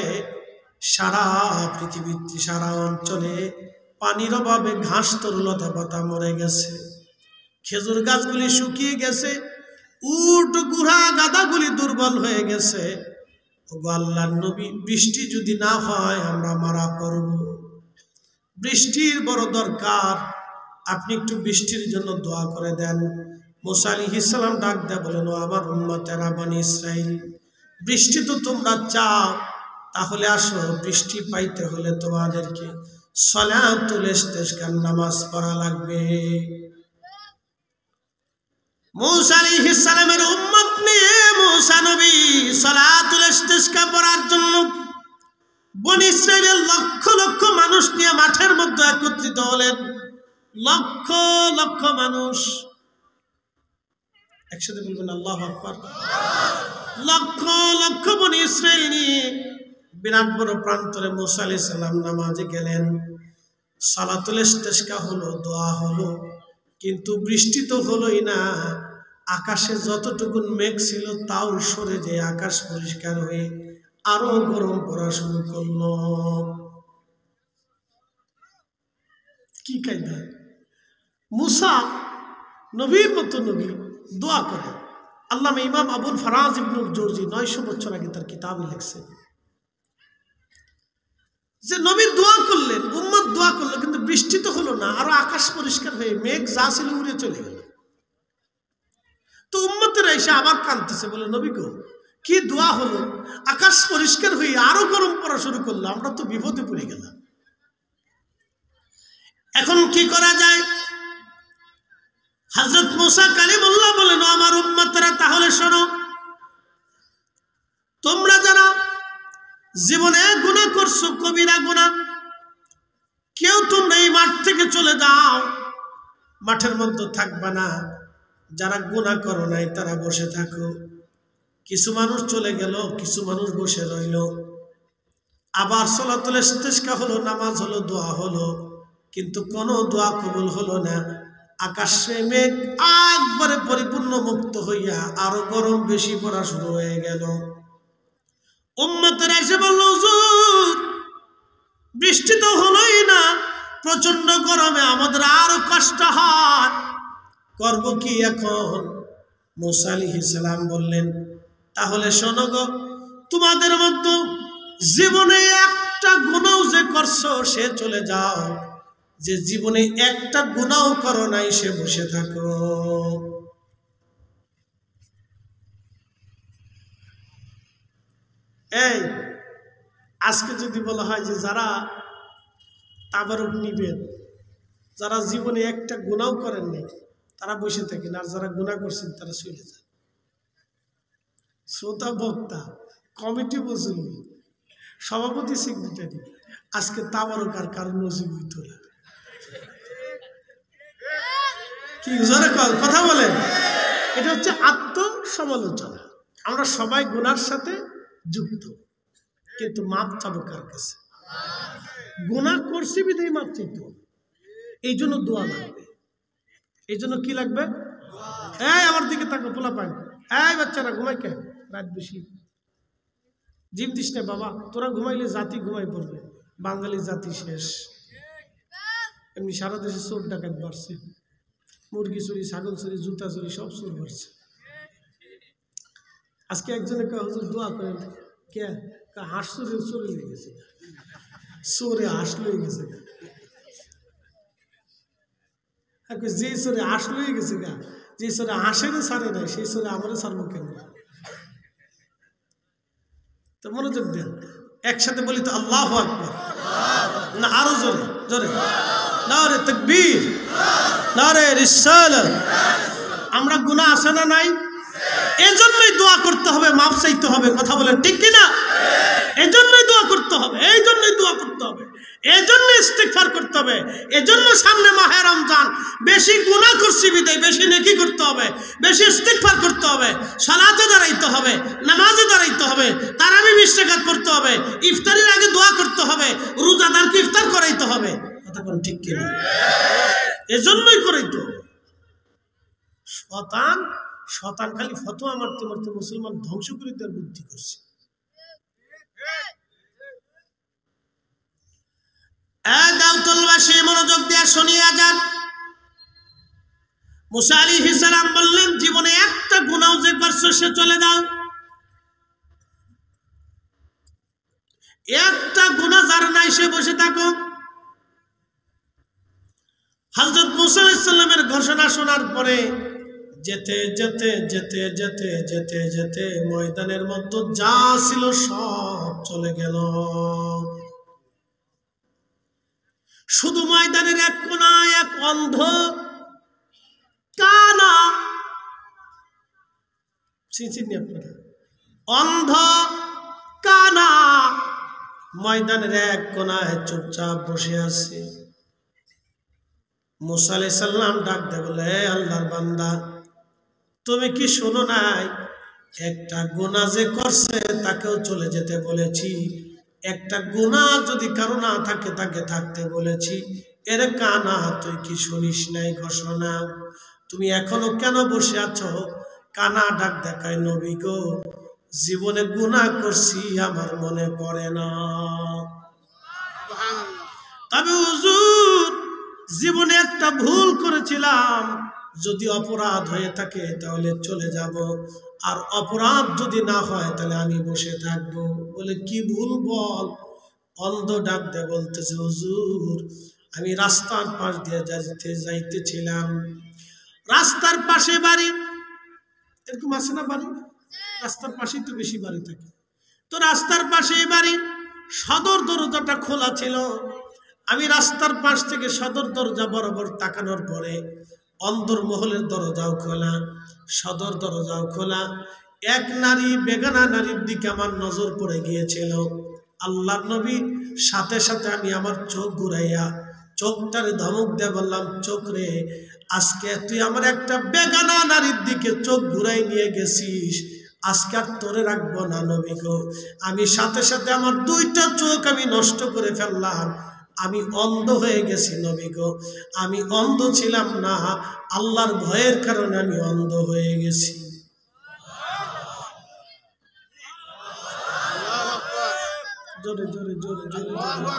সারা পৃথিবীতে সারা অঞ্চলে পানির অভাবে ঘাস তরুলতা পাতা মরে গেছে, খেজুর গাছগুলি শুকিয়ে গেছে, উট গুড়া গাদাগুলি দুর্বল হয়ে গেছে। ওগো আল্লাহর নবী, বৃষ্টি যদি না হয় আমরা মারা পড়ব, বৃষ্টির বড় দরকার, আপনি একটু বৃষ্টির জন্য দোয়া করে দেন। মুসা আলাইহিস সালাম ডাক দেয়া বলেন, ও আমার উম্মতেরা বনি ইসরাইল, বৃষ্টি তো তোমরা চাও, তাহলে আসো, বৃষ্টি পাইতে হলে তোমাদেরকে সালাতুল ইস্তিসকার নামাজ পড়া লাগবে। মুসা আলাইহিস সালামের উম্মত নিয়ে মুসা নবী সালাতুল ইস্তিসকা পড়ার জন্য বনি ইসরাইলের লক্ষ লক্ষ মানুষ নিয়ে মাঠের মধ্যে একত্রিত হলেন। লক্ষ লক্ষ মানুষ, একসাথে বলবেন আল্লাহু আকবার। লক্ষ লক্ষ বনি ইসরাইল নিয়ে বিরাট বড় প্রান্তরে মুসা আলাইহিস সালাম নামাজে গেলেন। সালাতুল ইস্তিসকা হলো, দোয়া হলো, কিন্তু বৃষ্টি তো হলোই না। আকাশে যতটুকু মেঘ ছিল তাও সরে যে আকাশ পরিষ্কার হয়ে আরো গরম পড়া শুরু করলো। কি কায়দা! মুসা নবীর মতো নবী দোয়া করে। আল্লামা ইমাম আবুল ফারাজ ইবনুল জৌজি 900 বছর আগে তার কিতাবে লিখছেন যে নবী দোয়া করলেন, উম্মত দোয়া করলো, কিন্তু বৃষ্টি তো হলো না, আরো আকাশ পরিষ্কার হয়ে মেঘ যা ছিল উড়ে চলে গেল। তো উম্মতেরা এসে আবার কাঁদতেছে, বলে নবী গো, কি দোয়া হলো, আকাশ পরিষ্কার হয়ে আরো গরম পড়া শুরু করলো, আমরা তো বিপদে পড়ে গেলাম, এখন কি করা যায়? হযরত মুসা কালিমুল্লাহ বলেন, আমার উম্মতেরা তাহলে শোনো, তোমরা যারা জীবনে গুনাহ করছো, কবিরা গুনাহ, কেউ তোমরা এই মাঠ থেকে চলে যাও, মাঠের মধ্যে থাকবা না। যারা গুনাহ করো নাই তারা বসে থাকো। কিছু মানুষ চলে গেল, কিছু মানুষ বসে রইল। আবার সালাতুল ইস্তিসকা হলো, নামাজ হলো, দোয়া হলো, কিন্তু কোনো দোয়া কবুল হলো না। আকাশে মেঘ একবারে পরিপূর্ণ মুক্ত হইয়া আরো গরম বেশি পড়া শুরু হয়ে গেল। উম্মতেরা এসে বলল, হুজুর বৃষ্টি তো হলোই না, প্রচন্ড গরমে আমাদের আরো কষ্ট হয়, করব কি এখন? মুসা আলাইহিস সালাম বললেন, তাহলে শোনো গো, তোমাদের মধ্যে জীবনে একটা গুনাহ যে করছো সে চলে যাও, যে জীবনে একটা গুনাহ করো নাই সে বসে থাকো। এই আজকে যদি বলা হয় যে যারা তাবারুক নিবেন, যারা জীবনে একটা গুনাহ করেননি তারা বসে থাকেন, আর যারা গুনাহ করছেন তারা চলে যান। শ্রোতা বক্তা, কমিটি মুসল্লি, সভাপতি, সেক্রেটারি, আজকে তাবারুক আর কারণ নজিব হইতো না। কি জোরে কথা বলেন? এটা হচ্ছে আত্মসমালোচনা। আমরা সবাই গুনার সাথে যুক্ত, কিন্তু মাপ চাবো কার কাছে? গুনাহ করছি বিধায় মাপ চাইতে হবে। এই জন্য দোয়া লাগবে। এই জন্য কি লাগবে? এই আমার দিকে তাকো, পোলা পায়, এই বাচ্চারা ঘুমাই কেন রাত বেশি? জিম দিস না বাবা, তোরা ঘুমাইলে জাতি ঘুমাই পড়বে। বাঙালি জাতি শেষ। এমনি সারা দেশে চোর ডাকাত বাড়ছে, মুরগি চুরি, ছাগল চুরি, জুতা চুরি, সব চোর বাড়ছে। আজকে একজনে হুজুর দোয়া করেন, কে হাঁস চুরি চুরি হয়ে গেছে, চোরে হাঁস লয়ে গেছে, যে চোরে হাঁস লয়ে গেছে গা, যে চোরে হাঁসের ছাড়ে নাই সেই চোরে আমারও ছাড়বো কেন? তো মনোযোগ দেন, একসাথে বলি তো আল্লাহু আকবার, না আরো জোরে জোরে, নারে তাকবীর, নারে রিসালাত। আমরা গুনাহ আছে না নাই? এজন্যই দোয়া করতে হবে, মাফ চাইতে হবে। কথা বলেন ঠিক কি না? এজন্যই দোয়া করতে হবে, এইজন্যই দোয়া করতে হবে, এজন্য ইস্তিগফার করতে হবে। এজন্য সামনে মাহে রমজান, বেশি গুনাহ করছি বিধায় বেশি নেকি করতে হবে, বেশি ইস্তিগফার করতে হবে, সালাতে দাঁড়াইতে হবে, নামাজে দাঁড়াইতে হবে, তারাবি 20 রাকাত পড়তে হবে, ইফতারের আগে দোয়া করতে হবে, রোজাদারকে ইফতার করাইতে হবে। কথা কোন ঠিক কি না? এজন্যই করাইতে হবে। শতান খালি ফতোয়া মারতে মারতে মুসলমান ধ্বংস করে দেওয়ার বুদ্ধি করছে। দাউতলবাসী মনোযোগ দিয়ে শুনিয়া যান। মুসা আলাইহিস সালাম বললেন, জীবনে একটা গুনাহ যে করছো সে চলে দাও, একটা গুনাহ যার নাই সে বসে থাকো। হযরত মুসা আলাইহিস সালামের ঘোষণা শোনার পরে যেতে যেতে যেতে যেতে যেতে যেতে ময়দানের মধ্যে যা ছিল সব চলে গেল। শুধু ময়দানের এক কোনায় এক অন্ধ কানা, চিনি আপনারা, অন্ধ কানা ময়দানের এক কোনায় চুপচাপ বসে আছে। মুসা আলাইহিস সালাম ডাক দিয়ে বলে, আল্লাহর বান্দা, তুমি কি শোনো নাই? একটা গুনাহ যে করছে তাকেও চলে যেতে বলেছি, একটা গুনাহ যদি কারো না থাকে তাকে থাকতে বলেছি। এর কানা, তুই কি শুনিস নাই ঘোষণা? তুমি এখনো কেন বসে আছো? কানা ডাক দেখায়, নবী গো, জীবনে গুনাহ করছি আমার মনে পড়ে না, তবে হুজুর জীবনে একটা ভুল করেছিলাম, যদি অপরাধ হয়ে থাকে তাহলে চলে যাব, আর অপরাধ যদি না হয় তাহলে আমি বসে থাকবো। বলে, কি ভুল বল? অন্ধ ডাক দিয়ে বলতেছে, হুজুর আমি রাস্তার পাশ দিয়ে যাইতেছিলাম, রাস্তার পাশে বাড়ি, এরকম আছে না বাড়ি, রাস্তার পাশেই তো বেশি বাড়ি থাকে, তো রাস্তার পাশেই বাড়ি, সদর দরজাটা খোলা ছিল। আমি রাস্তার পাশ থেকে সদর দরজা বরাবর তাকানোর পরে অন্তর্মহলের দরজাও খোলা, সদর দরজাও খোলা। এক নারী বেগানা নারীর দিকে আমার নজর পড়ে গিয়েছিল। আল্লাহর নবী সাথে সাথে আমি আমার চোখ ঘুরাইয়া চোখটারে ধমক দিয়ে বললাম, চোখ রে, আজকে তুই আমার একটা বেগানা নারীর দিকে চোখ ঘুরাই নিয়ে গেছিস, আজকে আর তোরে রাখবো না নবী গো। আমি সাথে সাথে আমার দুইটা চোখ আমি নষ্ট করে ফেললাম, আমি অন্ধ হয়ে গেছি নবী গো। আমি অন্ধ ছিলাম না, আল্লাহর ভয়ের কারণে আমি অন্ধ হয়ে গেছি। জোরে জোরে জোরে জোরে জোরে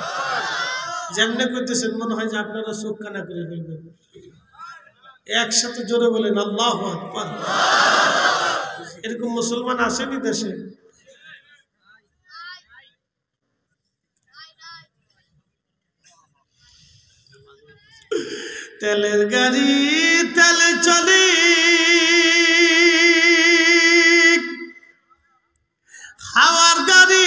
যেমনে করতেছেন মনে হয় যে আপনারা চোখ কানা করে ফেলবেন। একসাথে জোরে বলেন আল্লাহু আকবার। এরকম মুসলমান আসেনি দেশে? তেলের গাড়ি তেলে চলে, হাওয়ার গাড়ি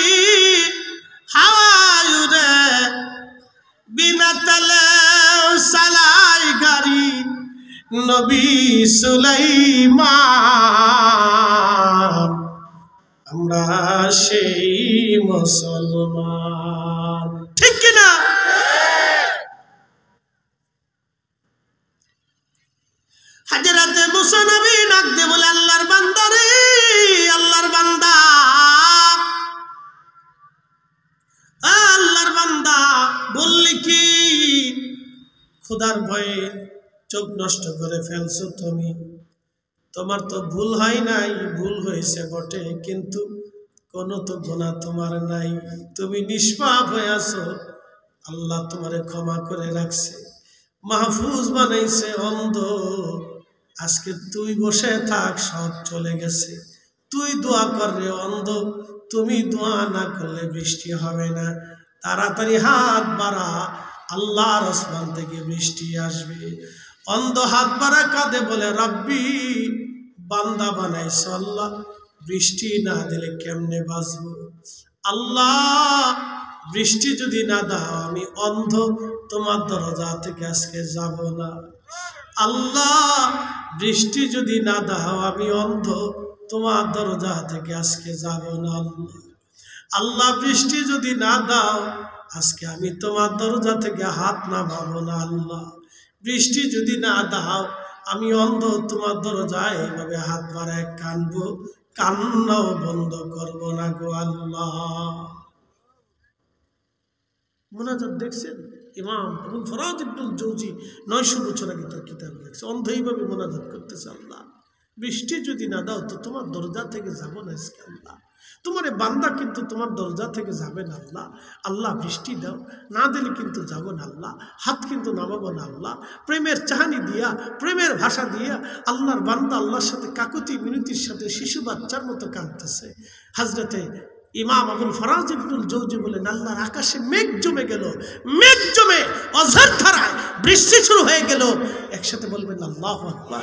তেলে সালাই গাড়ি নবী সুলাইমান আমরা সেই মুসলমান ঠিক কিনা হযরত মুসা নবী ডাক দিয়ে বলে আল্লাহর বান্দা রে আল্লাহর বান্দা আল্লাহর বান্দা বললি কি খোদার ভয়ে চোখ নষ্ট করে ফেলছো তুমি তোমার তো ভুল হয় নাই ভুল হয়েছে বটে কিন্তু কোনো তো গুনাহ তোমার নাই তুমি নিষ্পাপ হয়ে আছো আল্লাহ তোমারে ক্ষমা করে রাখছে মাহফুজ বানাইছে অন্ধ আজকে তুই বসে থাক সব চলে গেছে তুই দোয়া কর রে অন্ধ তুমি দোয়া না করলে বৃষ্টি হবে না তাড়াতাড়ি হাত বাড়া আল্লাহর আসমান থেকে বৃষ্টি আসবে অন্ধ হাত বাড়া কাঁদে বলে রব্বি বান্দা বানাইছো আল্লাহ বৃষ্টি না দিলে কেমনে বাঁচবো আল্লাহ বৃষ্টি যদি না দাও আমি অন্ধ তোমার দরজা থেকে আজকে যাব না আল্লাহ বৃষ্টি যদি না দাও আমি অন্ধ তোমার দরজা থেকে আজকে যাব না আল্লাহ আল্লাহ বৃষ্টি যদি না দাও আজকে আমি তোমার দরজা থেকে হাত নামাবো না আল্লাহ বৃষ্টি যদি না দাও আমি অন্ধ তোমার দরজায় এইভাবে হাত বাড়ায় কানবো কান্নাও বন্ধ করব না গো আল্লাহ মুনাজাত দেখছেন ইমাম আবুল ফরাজ ইবনুল জৌজি 900 বছর আগে তার কিতাব লিখছে অন্ধ এইভাবে মুনাজাত করতেছে আল্লাহ বৃষ্টি যদি না দাও তো তোমার দরজা থেকে যাব না আজকে আল্লাহ তোমার বান্দা কিন্তু তোমার দরজা থেকে যাবে না আল্লাহ আল্লাহ বৃষ্টি দাও না দিলে কিন্তু যাব না আল্লাহ হাত কিন্তু নামাবো না আল্লাহ প্রেমের চাহানি দিয়া প্রেমের ভাষা দিয়া আল্লাহর বান্দা আল্লাহর সাথে কাকুতি মিনতির সাথে শিশু বাচ্চার মতো কাঁদতেছে হযরতে ইমাম আবুল ফরাজ ইবনুল জৌজি বলেন আল্লাহর আকাশে মেঘ জমে গেল মেঘ জমে অঝর ধারায় বৃষ্টি শুরু হয়ে গেল একসাথে বলবেন আল্লাহু আকবার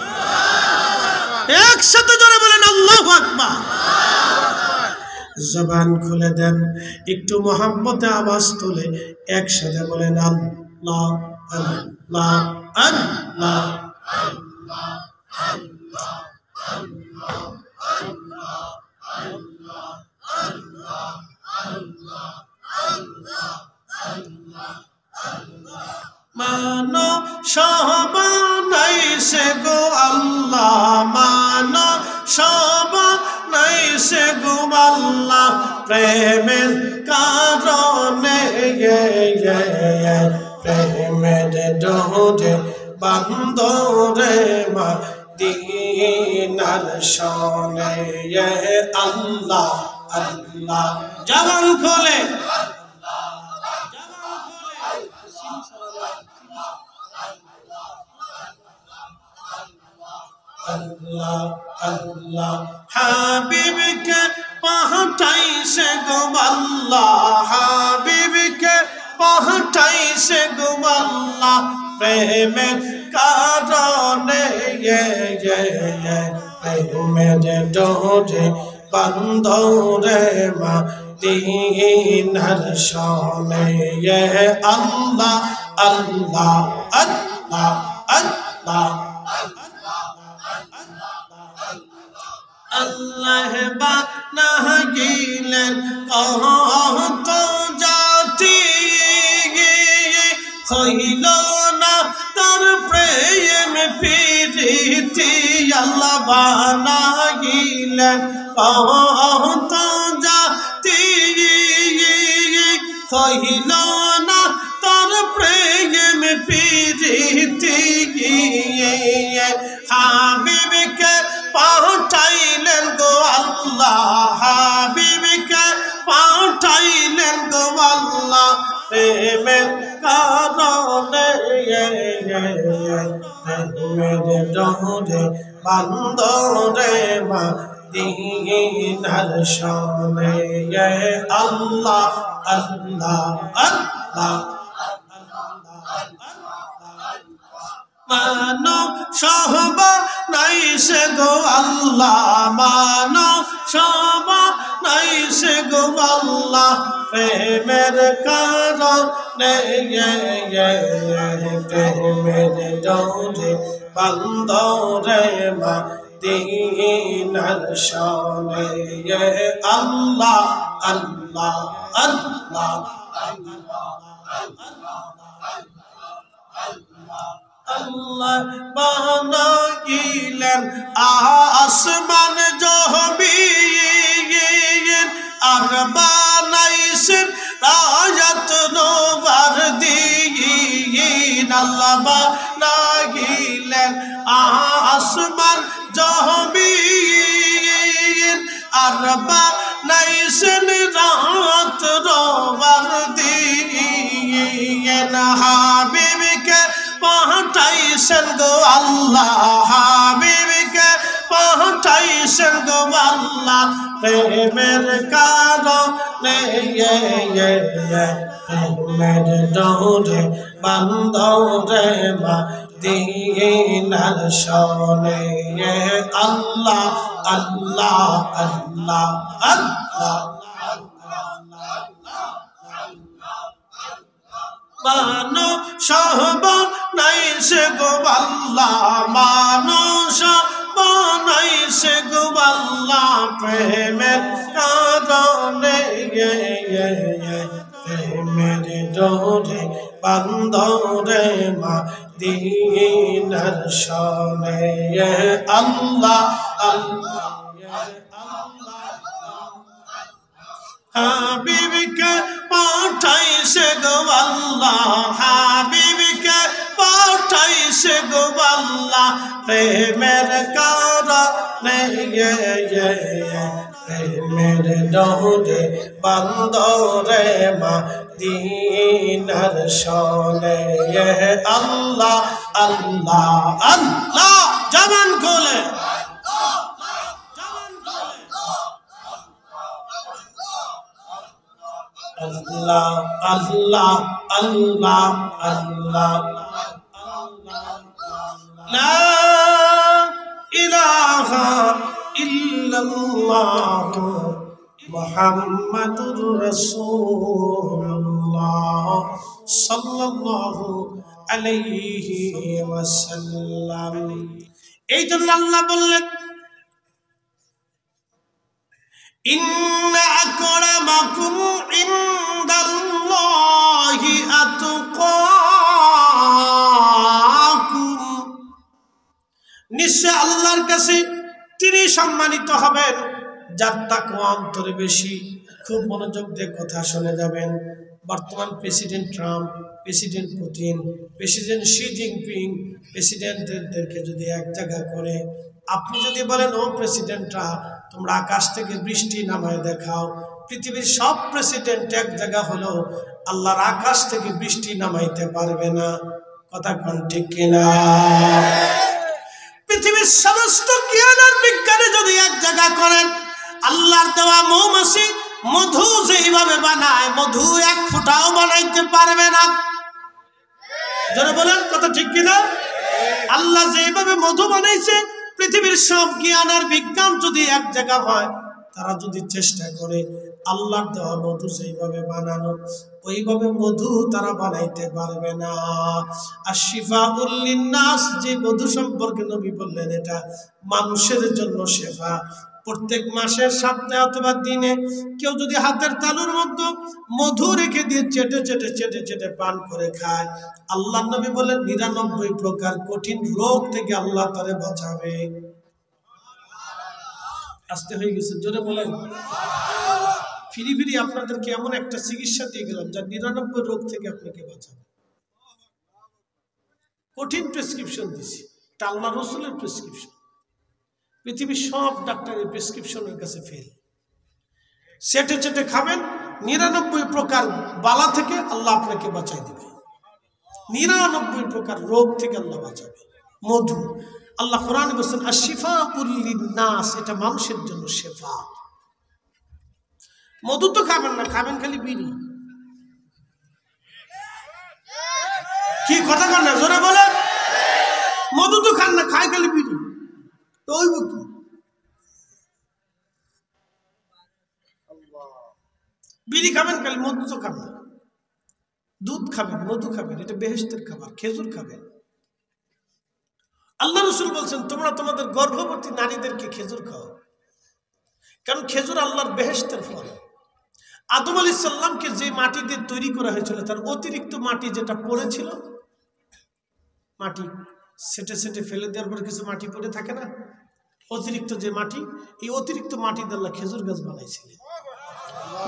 একসাথে জোরে বলেন আল্লাহু আকবার জবান খুলে দেন একটু মোহাম্মতে আওয়াজ তুলে একসাথে বলেন আল্লাহ আল্লাহ আল্লাহ আল্লাহ আল্লাহ মানো সবানাইছে গো আল্লাহ মানো সবানাইছে গো আল্লাহ প্রেমের কারণে প্রেমের ডোরে বান্দরে মা দিনার শোনে আল্লাহ আল্লাহ জবান খোলে আল্লাহ আল্লাহ হাবিবকে পাঠাইছে গো আল্লাহ হাবিবকে পাঠাইছে গো আল্লাহ প্রেমের কারণে প্রেমের ডোরে বান্দরে মা দিনার শোনে আল্লাহ আল্লাহ আল্লাহ আল্লাহ আল্লাহ বানাইলেন কত জাতি হইল না তার প্রেম প্রীতি আল্লাহ বানাইলেন কত জাতি হইল না তার প্রেম প্রীতি হাবিবকে পাঠাইলেন গো আল্লাহ হাবিবকে পাঠাইলেন গো আল্লাহ প্রেমের কারণে প্রেমের ডোরে বান্দরে মা দিনার শোনে আল্লাহ আল্লাহ আল্লাহ মানো সবানাইছে গো আল্লাহ মানো নাই সে গো আল্লাহ প্রেমের কারণে প্রেমের ডোরে বান্দরে মদিনার শানে আল্লাহ আল্লাহ আল্লাহ আল্লাহ বানাইলেন আসমান জমিন আর বানাইছেন রায়াত নওয়ার দিন আল্লাহ বানাইলেন আসমান জমিন আর বানাইছেন রায়াত নওয়ার দিন হাবিবকে পাঠাইছেন গো আল্লাহ হাবিবকে পাঠাইছেন গো আল্লাহ প্রেমের কারণে প্রেমের ডোরে বান্দরে মদিনার শানে আল্লাহ আল্লাহ আল্লাহ আল্লাহ মানুষ বানাইছে গো আল্লাহ মানুষ বানাইছে গো আল্লাহ প্রেমের কারণে প্রেমের ডোরে বান্দরে মদিনার শানে আল্লাহ আল্লাহ হাবিবকে পাঠাইছে গো আল্লাহ হাবিবকে পাঠাইছে গো আল্লাহ প্রেমের কারণে প্রেমের ডোরে বান্দরে মদিনার শানে আল্লাহ আল্লাহ আল্লাহ জবান খোলে আল্লাহ আল্লাহ আল্লাহ আল্লাহ লা ইলাহা ইল্লাল্লাহ মুহাম্মাদুর রাসূলুল্লাহ সাল্লাল্লাহু আলাইহি ওয়াসাল্লাম। এই জন্য আল্লাহ বললেন ইন্না আকরামাকুম ইনদাল্লাহি আতকাকুম, নিশ্চয় আল্লাহর কাছে তিনি সম্মানিত হবেন যার তাকওয়া অন্তরে বেশি। খুব মনোযোগ দিয়ে কথা শুনে যাবেন। বর্তমান president Trump, president Putin, president Xi Jinping প্রেসিডেন্টদেরকে যদি এক জায়গা করে আপনি যদি বলেন ও প্রেসিডেন্টরা তোমরা আকাশ থেকে বৃষ্টি নামায় দেখাও, পৃথিবীর সব প্রেসিডেন্ট এক জায়গা হলো আল্লাহর আকাশ থেকে বৃষ্টি নামাইতে পারবে না। কথা কোন ঠিক কিনা? পৃথিবীর সমস্ত জ্ঞান আর বিজ্ঞানে যদি এক জায়গা করেন আল্লাহর দেওয়া মৌমাছি মধু যেইভাবে বানায় মধু এক ফোঁটাও বানাইতে পারবে না। যারা বলেন কথা ঠিক কিনা? আল্লাহ যেইভাবে মধু বানাইছে পৃথিবীর সব জ্ঞান আর বিজ্ঞান যদি এক জায়গা হয় তারা যদি চেষ্টা করে আল্লাহর দেওয়া মধু সেইভাবে বানানো ওইভাবে মধু তারা বানাইতে পারবে না। আর শিফাউল লিন্নাস যে মধু সম্পর্কে নবী বললেন এটা মানুষের জন্য শেফা। প্রত্যেক মাসের সপ্তাহে অথবা দিনে কেউ যদি হাতের তালুর মধ্যে মধু রেখে দিয়ে চেটে চেটে চেটে চেটে পান করে খায় আল্লাহ নবী বলেন 99 প্রকার কঠিন রোগ থেকে আল্লাহ তারে বাঁচাবে। আসতে হয়ে গেছে, জোরে বলেন। ফিরি ফিরি আপনাদেরকে এমন একটা চিকিৎসা দিয়ে গেলাম যা 99 রোগ থেকে আপনাকে বাঁচাবে। কঠিন প্রেসক্রিপশন দিছি, এটা আল্লাহ রসুলের প্রেসক্রিপশন। পৃথিবীর সব ডাক্তারের প্রেসক্রিপশনের কাছে ফেল। চেটে চেটে খাবেন, 99 প্রকার বালা থেকে আল্লাহ আপনাকে বাঁচাই দিবে। 99 প্রকার রোগ থেকে আল্লাহ বাঁচাবে। মধু আল্লাহ কোরআনে বলেছেন আশিফাউল লিন্নাস, এটা মানুষের জন্য শেফা। মধু তো খাবেন না, খাবেন খালি বিড়ি। কি কথা কন না, জোরে বলেন। মধু তো খান না, খায় খালি বিড়ি, তো ওই কি? বিড়ি খাবেন, খালি মধু তো খাবেন, দুধ খাবেন, মধু খাবেন, এটা বেহেশতের খাবার। খেজুর খাবেন। আল্লাহ রসুল বলছেন তোমরা তোমাদের গর্ভবতী নারীদেরকে খেজুর খাও, কারণ খেজুর আল্লাহর বেহেশতের ফল। আদম আলাইহিস সালামকে যে মাটি দিয়ে তৈরি করা হয়েছিল তার অতিরিক্ত মাটি যেটা পড়েছিল, মাটি সেটে সেটে ফেলে দেওয়ার পরে কিছু মাটি পড়ে থাকে না, অতিরিক্ত যে মাটি, এই অতিরিক্ত মাটি দিয়ে আল্লাহ খেজুর গাছ বানাইছিলেন।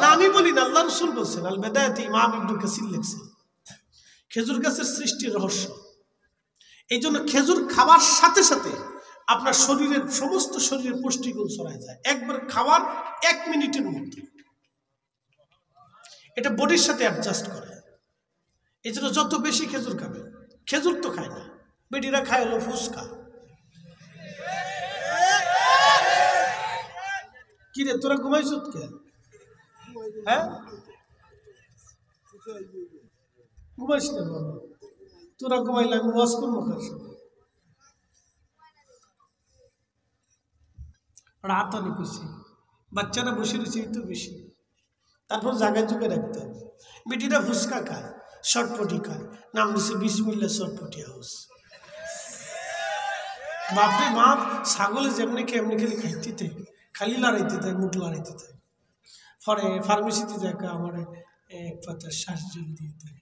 না আমি বলি না, আল্লাহ রসুল বলছেন। আল বেদায়াতে ইমাম ইবনে কাসির লিখছেন খেজুর গাছের সৃষ্টির রহস্য। এই জন্য খেজুর খাবার সাথে সাথে আপনার শরীরের সমস্ত শরীরের পুষ্টিগুণ ছড়ায় যায় একবার খাওয়ার 1 মিনিটের মধ্যে। এটা বডির সাথে অ্যাডজাস্ট করে। এই জন্য যত বেশি খেজুর খাবেন। খেজুর তো খায় না, বেটিরা খায় হলো ফুচকা। কি রে তোরা ঘুমাইছ কে? হ্যাঁ ঘুমাইস না বাবা, তোরা ঘুমাইলে আমি ওয়াজ করবো কার সাথে? রাত অনেক বেশি, বাচ্চারা বসে রয়েছে তো বেশি, তারপর জায়গায় যুগে রাখতে হবে। বেটিরা ফুচকা খায়, শর্টপটি খায়, নাম দিচ্ছে বিসমিল্লাহ শর্টপটি হাউস। বাপরে বাপ, ছাগলে যেমনি খেয়ে এমনি খালি খাইতে, খালি লড়াইতে দেয়, মুখ লড়াইতে দেয়। পরে ফার্মেসিতে দেখা আমার 1 পাতা শ্বাস জল দিয়ে দেয়।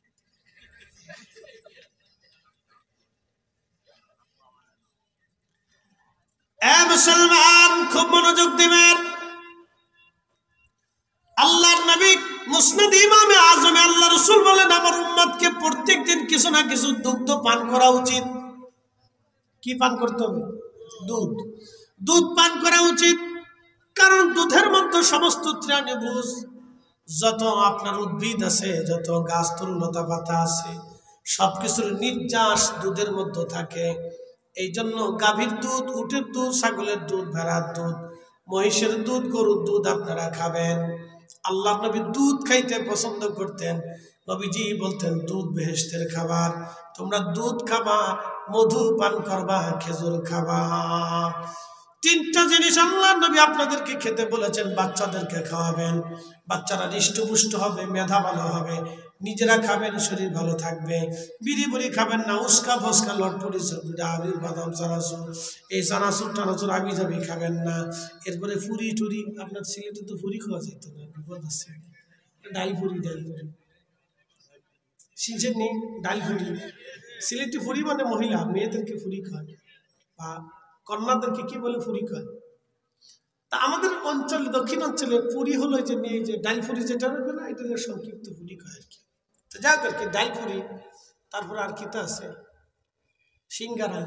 মুসলমান খুব মনোযোগ দিবেন। আল্লাহর নবী মুসনাদ ইমামে আজমে আল্লাহ রাসূল বলেন আমার উম্মতকে প্রত্যেকদিন কিছু না কিছু দুগ্ধ পান করা উচিত। কি পান করতে হবে? দুধ। দুধ পান করা উচিত, কারণ দুধের মধ্যে সমস্ত তৃণভোজ যত আপনার উদ্ভিদ আছে, যত গাছ তরুলতা পাতা আছে, সবকিছুর নির্যাস দুধের মধ্যে থাকে। এই জন্য গাভীর দুধ, উটের দুধ, ছাগলের দুধ, ভেড়ার দুধ, মহিষের দুধ, গরুর দুধ আপনারা খাবেন। আল্লাহ নবী দুধ খাইতে পছন্দ করতেন। নবীজি বলতেন দুধ বেহেশতের খাবার, তোমরা দুধ খাবা, মধু পান করবা, খেজুর খাবা। 3টা জিনিস আল্লাহ নবী আপনাদেরকে খেতে বলেছেন। বাচ্চাদেরকে খাওয়াবেন, বাচ্চারা হৃষ্টপুষ্ট হবে, মেধা ভালো হবে, নিজেরা খাবেন, শরীর ভালো থাকবে। বিড়ি বুড়ি খাবেন না, উস্কা ফস্কা লটপটি আবির বাদাম চানাচুর, এই চানাচুর টানাচুর আবি যাবি খাবেন না। এরপরে ফুরি টুরি, আপনার সিলেটে তো ফুরি খাওয়া যেত না, বিপদ আছে। ডাল ফুরি শিখেন নি? ডাল ফুরি, সিলেটি ফুরি মানে মহিলা মেয়েদেরকে ফুরি খায়, বা কন্যাদেরকে কি বলে ফুরি খায়। তা আমাদের অঞ্চলে, দক্ষিণ অঞ্চলে পুরি হলো যে মেয়ে যে ডাল ফুরি যেটা হবে না, এটা সংক্ষিপ্ত ফুরি খায় আর কি। তো যাক আর কি, ডাল ফুরি। তারপরে আর কি তো আছে, সিঙ্গারা।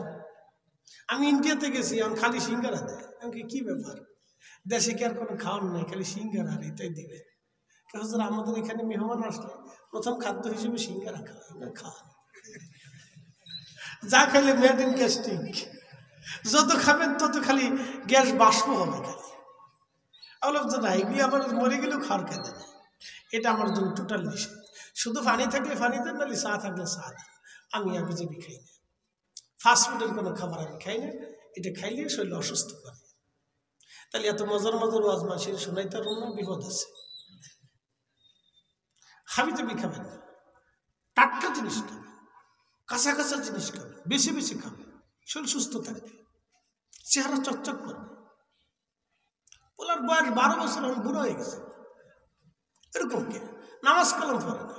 আমি ইন্ডিয়াতে গেছি, আমি খালি সিঙ্গারা দেয়। আমি কি ব্যাপার, দেশে কি আর কোনো খাওয়ার নাই, খালি সিঙ্গারা আর এটাই দিবে। কারণ আমাদের এখানে মেহমান আসলে প্রথম খাদ্য হিসেবে সিঙ্গারা খাওয়ান। যা খাইলে মেড ইন গ্যাস্ট্রিক, যত খাবেন তত খালি গ্যাস বাষ্প হবে খালি। বললাম যে না, এগুলি আমার মরে গেলেও খাওয়ার কেন, এটা আমার জন্য টোটাল নিষেধ। শুধু পানি থাকলে পানি দেন, নাহলে চা থাকলে চা দেন। আমি আবিজাবি খাই না, ফাস্টফুডের কোনো খাবার আমি খাই না। এটা খাইলে শরীর অসুস্থ করে। তাহলে এত মজার মজার ওয়াজ মাসির শোনাই তার না, বিপদ আছে। হাবিজাবি খাবেন না, টাটকা জিনিস খাবেন, কাঁচা কাঁচা জিনিস খাবেন, বেশি বেশি খাবেন, শরীর সুস্থ থাকবে, চেহারা চকচক করবে। বলার বয়স 12 বছর, আমি বুড়ো হয়ে গেছে। এরকম কে নামাজ কালাম পড়ে না,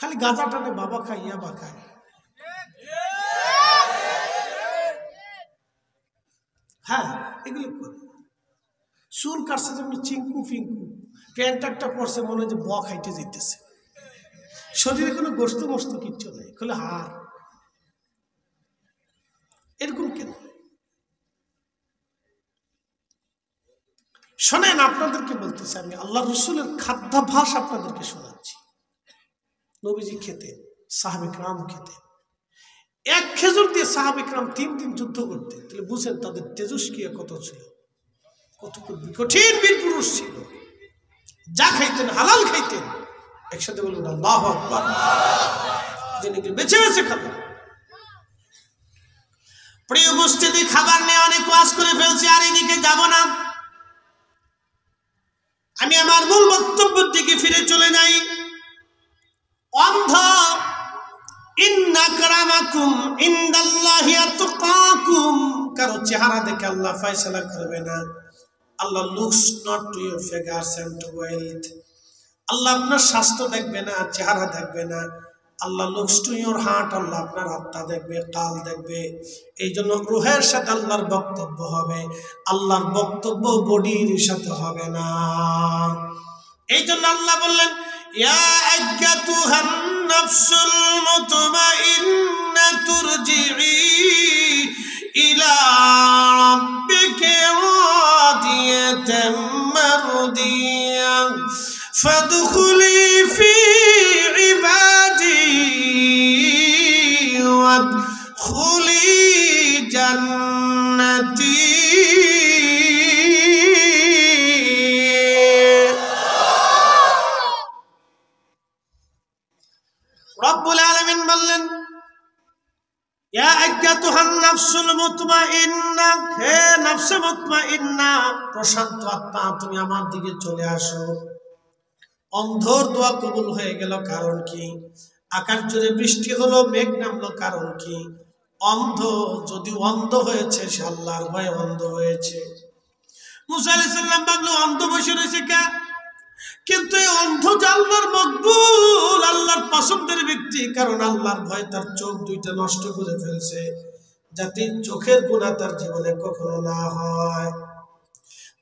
খালি গাঁজা টানে, বাবা খায়, ইয়াবা খায়। হ্যাঁ এগুলো করে। চুল কাটছে যেমন চিঙ্কু ফিঙ্কু, প্যান্ট একটা পরছে মনে হয় যে ব খাইতে যেতেছে। শরীরে কোনো গোস্ত মোস্ত কিচ্ছু নেই, খুলে হাড়। এরকম কেন? শোনেন, আপনাদেরকে বলতেছি আমি, আল্লাহ রসুলের খাদ্যাভ্যাস আপনাদেরকে শোনাচ্ছি। নবীজি খেতেন, সাহাবে কেরাম খেতেন। 1 খেজুর দিয়ে সাহাবে কেরাম 3 দিন যুদ্ধ করতেন। তাহলে বুঝেন তাদের তেজস্ক্রিয়া কত ছিল, কত কঠিন বীর পুরুষ ছিল। যা খাইতেন হালাল খাইতেন। একসাথে বলবেন আল্লাহু আকবার। বেছে বেছে খাবেন। প্রিয় উপস্থিতি, খাবার নিয়ে অনেক ওয়াজ করে ফেলছি, আর এদিকে যাব না। আমি আমার মূল বক্তব্যের দিকে ফিরে চলে যাই। অন্ধ, ইন্না আকরামাকুম ইনদাল্লাহি আতকাকুম, কারো চেহারা দেখে আল্লাহ ফয়সালা করবে না। Allah looks not to your figures and wealth. আল্লাহ আপনার স্বাস্থ্য দেখবে না, চেহারা দেখবে না। Allah looks to your heart, আল্লাহ আপনার আত্মা দেখবে, কাল দেখবে। এই জন্য রুহের সাথে আল্লাহর বক্তব্য হবে, আল্লাহর বক্তব্য বডির সাথে হবে না। এই জন্য আল্লাহ বললেন, ইয়া আইয়াতুহান নাফসুল মুতমাইন্না তুরজিই ইলা রাব্বিকা রাদিয়াতাম মারদিয়া ফাদখুলি ফি ইবাদি ওয়াদখুলি জান্নাতি। রব্বুল আলামিন বললেন, ইয়া আইয়াতুহান নাফসুল মুতমাইন্না, হে নফসে মুতমাইন্না, প্রশান্ত আত্মা, তুমি আমার দিকে চলে আসো। অন্ধর দোয়া কবুল হয়ে গেল, কারণ কি? আকাশ জুড়ে বৃষ্টি হলো, মেঘ নামলো, কারণ কি? অন্ধ। যদি অন্ধ হয়েছে, সে আল্লাহর ভয়ে অন্ধ হয়েছে। মুসা আলাইহিস সালাম ভাবলো অন্ধ বসে রয়েছে কে? কিন্তু এই অন্ধ যে আল্লাহর মকবুল, আল্লাহর পছন্দের ব্যক্তি, কারণ আল্লাহর ভয় তার চোখ দুইটা নষ্ট করে ফেলছে, যাতে চোখের গুনাহ তার জীবনে কখনো না হয়।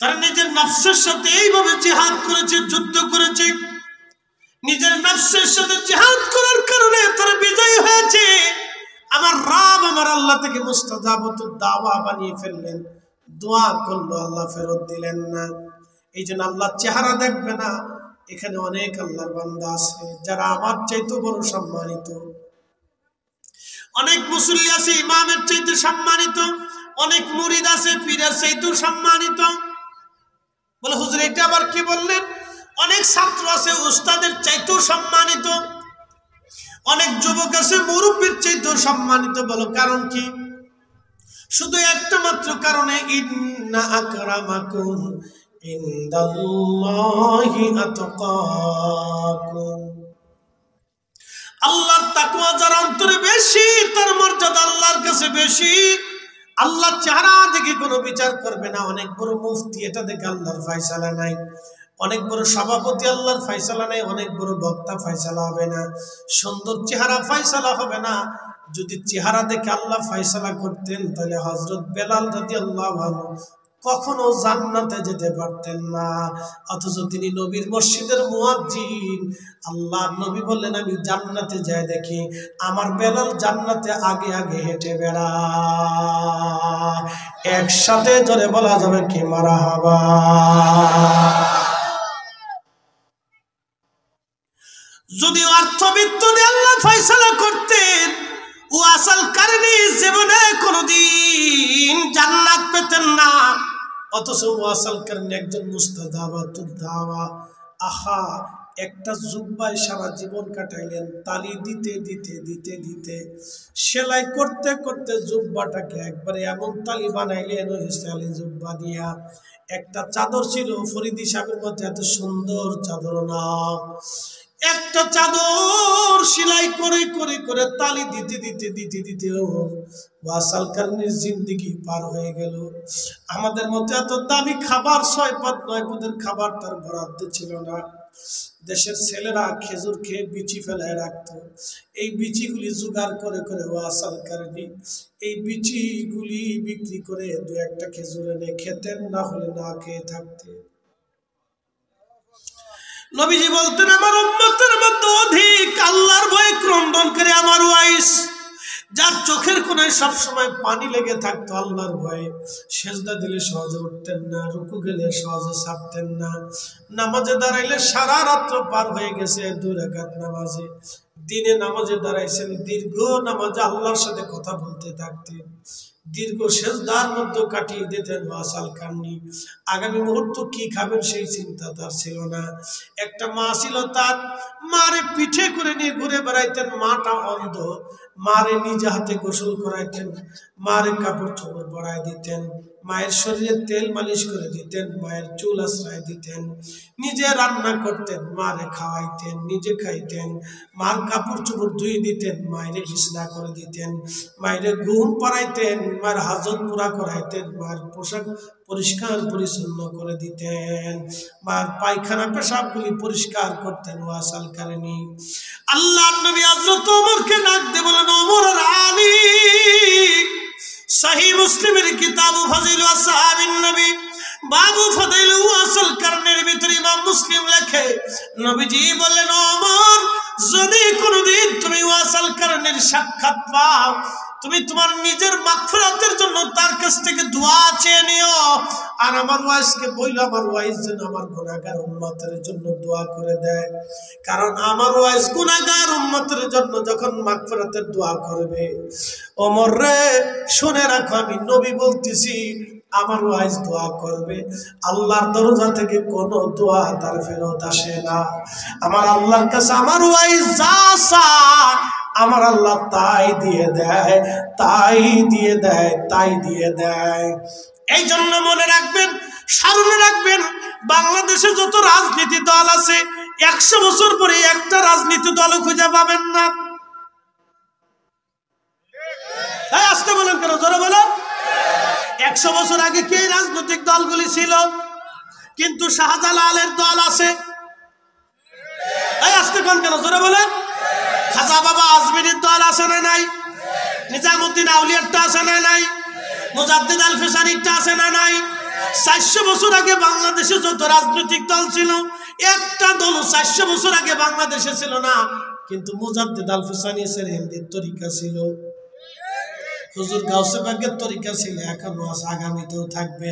তারা নিজের নফসের সাথে এইভাবে জিহাদ করেছে, যুদ্ধ করেছে। নিজের নফসের সাথে জিহাদ করার কারণে তারা বিজয়ী হয়েছে। আমার রব, আমার আল্লাহ থেকে মুস্তাজাবাতুদ দাওয়া বানিয়ে ফেললেন। দোয়া করলো, আল্লাহ ফেরত দিলেন না। এই জন্য আল্লাহ চেহারা দেখবে না। এখানে অনেক আল্লাহর বান্দা আছে যারা আমার চাইতে বড় সম্মানিত। অনেক মুসল্লি আছে ইমামের চাইতে সম্মানিত, অনেক মুরিদ আছে পীরের চাইতেও সম্মানিত। বলে হুজুর এটা আবার কি বললেন? অনেক ছাত্র আছে উস্তাদের চাইতেও সম্মানিত, অনেক যুবক আছে মুরব্বির চাইতেও সম্মানিত। বলো কারণ কি? শুধু একটা মাত্র কারণে, ইন্না আকরামাকুম ইনদাল্লাহি আতকাকুম। আল্লাহর তাকওয়া যার অন্তরে বেশি, তার মর্যাদা আল্লাহর কাছে বেশি। আল্লাহ চেহারা দেখে কোনো বিচার করবে না। অনেক বড় মুফতি, এটা দেখে আল্লাহর ফয়সালা নাই। অনেক বড় সভাপতি, আল্লাহর ফয়সালা নাই। অনেক বড় বক্তা, ফয়সালা হবে না। সুন্দর চেহারা, ফয়সালা হবে না। যদি চেহারা দেখে আল্লাহ ফয়সালা করতেন, তাহলে হযরত বেলাল রাদিয়াল্লাহু আনহু কখনো জান্নাতে যেতে পারতেন না। অথচ তিনি নবীর মসজিদের মুয়াজ্জিন। আল্লাহ নবী বললেন, আমি জান্নাতে যাই দেখি আমার বেলাল জান্নাতে আগে আগে হেঁটে বেড়ায়। একসাথে জোরে বলা যাবে কি মারহাবা। যদি অর্থবিত্ত দিয়ে আল্লাহ ফয়সালা করতেন, ও আসল কারণে জীবনে কোনদিন জান্নাত পেতেন না। অথচ ও আসল কারণে একজন মুস্তাজাবাতুদ দাওয়া। আহা, একটা জুব্বায় সারা জীবন কাটাইলেন, তালি দিতে দিতে দিতে দিতে, সেলাই করতে করতে জুব্বাটাকে একবারে এমন তালি বানাইলেন, ওই সেলাই জুব্বা দিয়া। একটা চাদর ছিল ফরিদি সাহেবের মধ্যে, এত সুন্দর চাদর না, একটা চাদর সেলাই করে করে করে তালি দিতে দিতে দিতে দিতে ওয়াসাল কারণের জিন্দেগি পার হয়ে গেল। আমাদের মধ্যে এত দামি খাবার, 6 পদ 9 পদের খাবার তার বরাদ্দ ছিল না। দেশের ছেলেরা খেজুর খেয়ে বিচি ফেলায় রাখতো। এই বিচিগুলি জোগাড় করে করে ওয়াসাল কারণে এই বিচিগুলি বিক্রি করে 2-1টা খেজুর এনে খেতেন, না হলে না খেয়ে থাকতেন। নবীজি বলতেন, আমার উম্মতের মধ্যে অধিক আল্লাহর ভয়ে ক্রন্দনকারী আমার ওয়াইস, যার চোখের কোণায় সবসময় পানি লেগে থাকতো আল্লাহর ভয়ে। সেজদা দিলে সহজে উঠতেন না, রুকু গেলে সহজে ছাড়তেন না, নামাজে দাঁড়াইলে সারা রাত্র পার হয়ে গেছে 2 রাকাত নামাজে। দিনে নামাজে দাঁড়াইছেন, দীর্ঘ নামাজে আল্লাহর সাথে কথা বলতে থাকতেন, দীর্ঘ সেজদার মধ্যে কাটিয়ে দিতেন ওয়াসাল কান্নি। আগামী মুহূর্ত কি খাবেন সেই চিন্তা তার ছিল না। একটা মা ছিল, তার মারে পিঠে করে নিয়ে ঘুরে বেড়াইতেন, মাটা অন্ধ, মারে নিজে হাতে গোসল করাইতেন, মারে কাপড় চোপড় পরায় দিতেন, মায়ের শরীরে তেল মালিশ করে দিতেন, মায়ের চুল আশ্রয় দিতেন, নিজে রান্না করতেন, মারে খাওয়াইতেন, নিজে খাইতেন, মার কাপড় চোপড় ধুয়ে দিতেন, মায়ের বিছনা করে দিতেন, মায়ের ঘুম পাড়াইতেন, মায়ের হাজত পুরা করাইতেন, মায়ের পোশাক পরিষ্কার পরিচ্ছন্ন করে দিতেন, মায়ের পায়খানা পেশাবগুলি পরিষ্কার করতেন ওয়াসাল কারেনি। আল্লাহর নবী হযরত ওমরকে ডাক দিয়ে বলেন, ওমর আর আলী, সহিহ মুসলিমের কিতাব ফাজিল আসহাবিন নবী বাবু ফাদিল ওয়াসাল কারণের ভিতরে ইমাম মুসলিম লেখে, নবীজি বললেন, ওমর, যদি কোনদিন তুমি ওয়াসাল কারণের সাক্ষাৎ পাও, তুমি তোমার নিজের মাগফিরাতের জন্য তার কাছ থেকে দোয়া চেয়ে নিও, আর আমার ওয়াইসকে বইল, আমার ওয়াইস যেন আমার গুনাহগার উম্মতের জন্য দোয়া করে দেয়, কারণ আমার ওয়াইস গুনাহগার উম্মতের জন্য যখন মাগফিরাতের দোয়া করবে, ওমর রে শুনে রাখো, আমি নবী বলতেছি, আমার ওয়াইস দোয়া করবে, আল্লাহর দরজা থেকে কোনো দোয়া তার ফেরত আসে না। আমার আল্লাহর কাছে আমার ওয়াইস যা চায়, আমার আল্লাহ তাই দিয়ে দেয়, তাই দিয়ে দেয়, তাই দিয়ে দেয়। এই জন্য মনে রাখবেন, স্মরণে রাখবেন, বাংলাদেশে যত রাজনীতি দল আছে, 100 বছর পরে একটা রাজনীতি দলও খুঁজে পাবেন না। আসতে বলেন কেন, জোরে বলেন। 100 বছর আগে কে রাজনৈতিক দলগুলি ছিল? কিন্তু শাহজালালের দল আছে। আসতে কোন কেন, জোরে বলেন। খাজা বাবা আজমিরের দল আছে না নাই? নিজামুদ্দিন আউলিয়ারটা আছে না নাই? মুজাদ্দিদ আল ফিসানিরটা আছে না নাই? 400 বছর আগে বাংলাদেশে যত রাজনৈতিক দল ছিল, একটা দল 400 বছর আগে বাংলাদেশে ছিল না, কিন্তু মুজাদ্দিদ আল ফিসানি হিন্দির তরিকা ছিল, হুজুর গাউসে পাকের তরিকা ছিল, এখনো আছে, আগামীতেও থাকবে।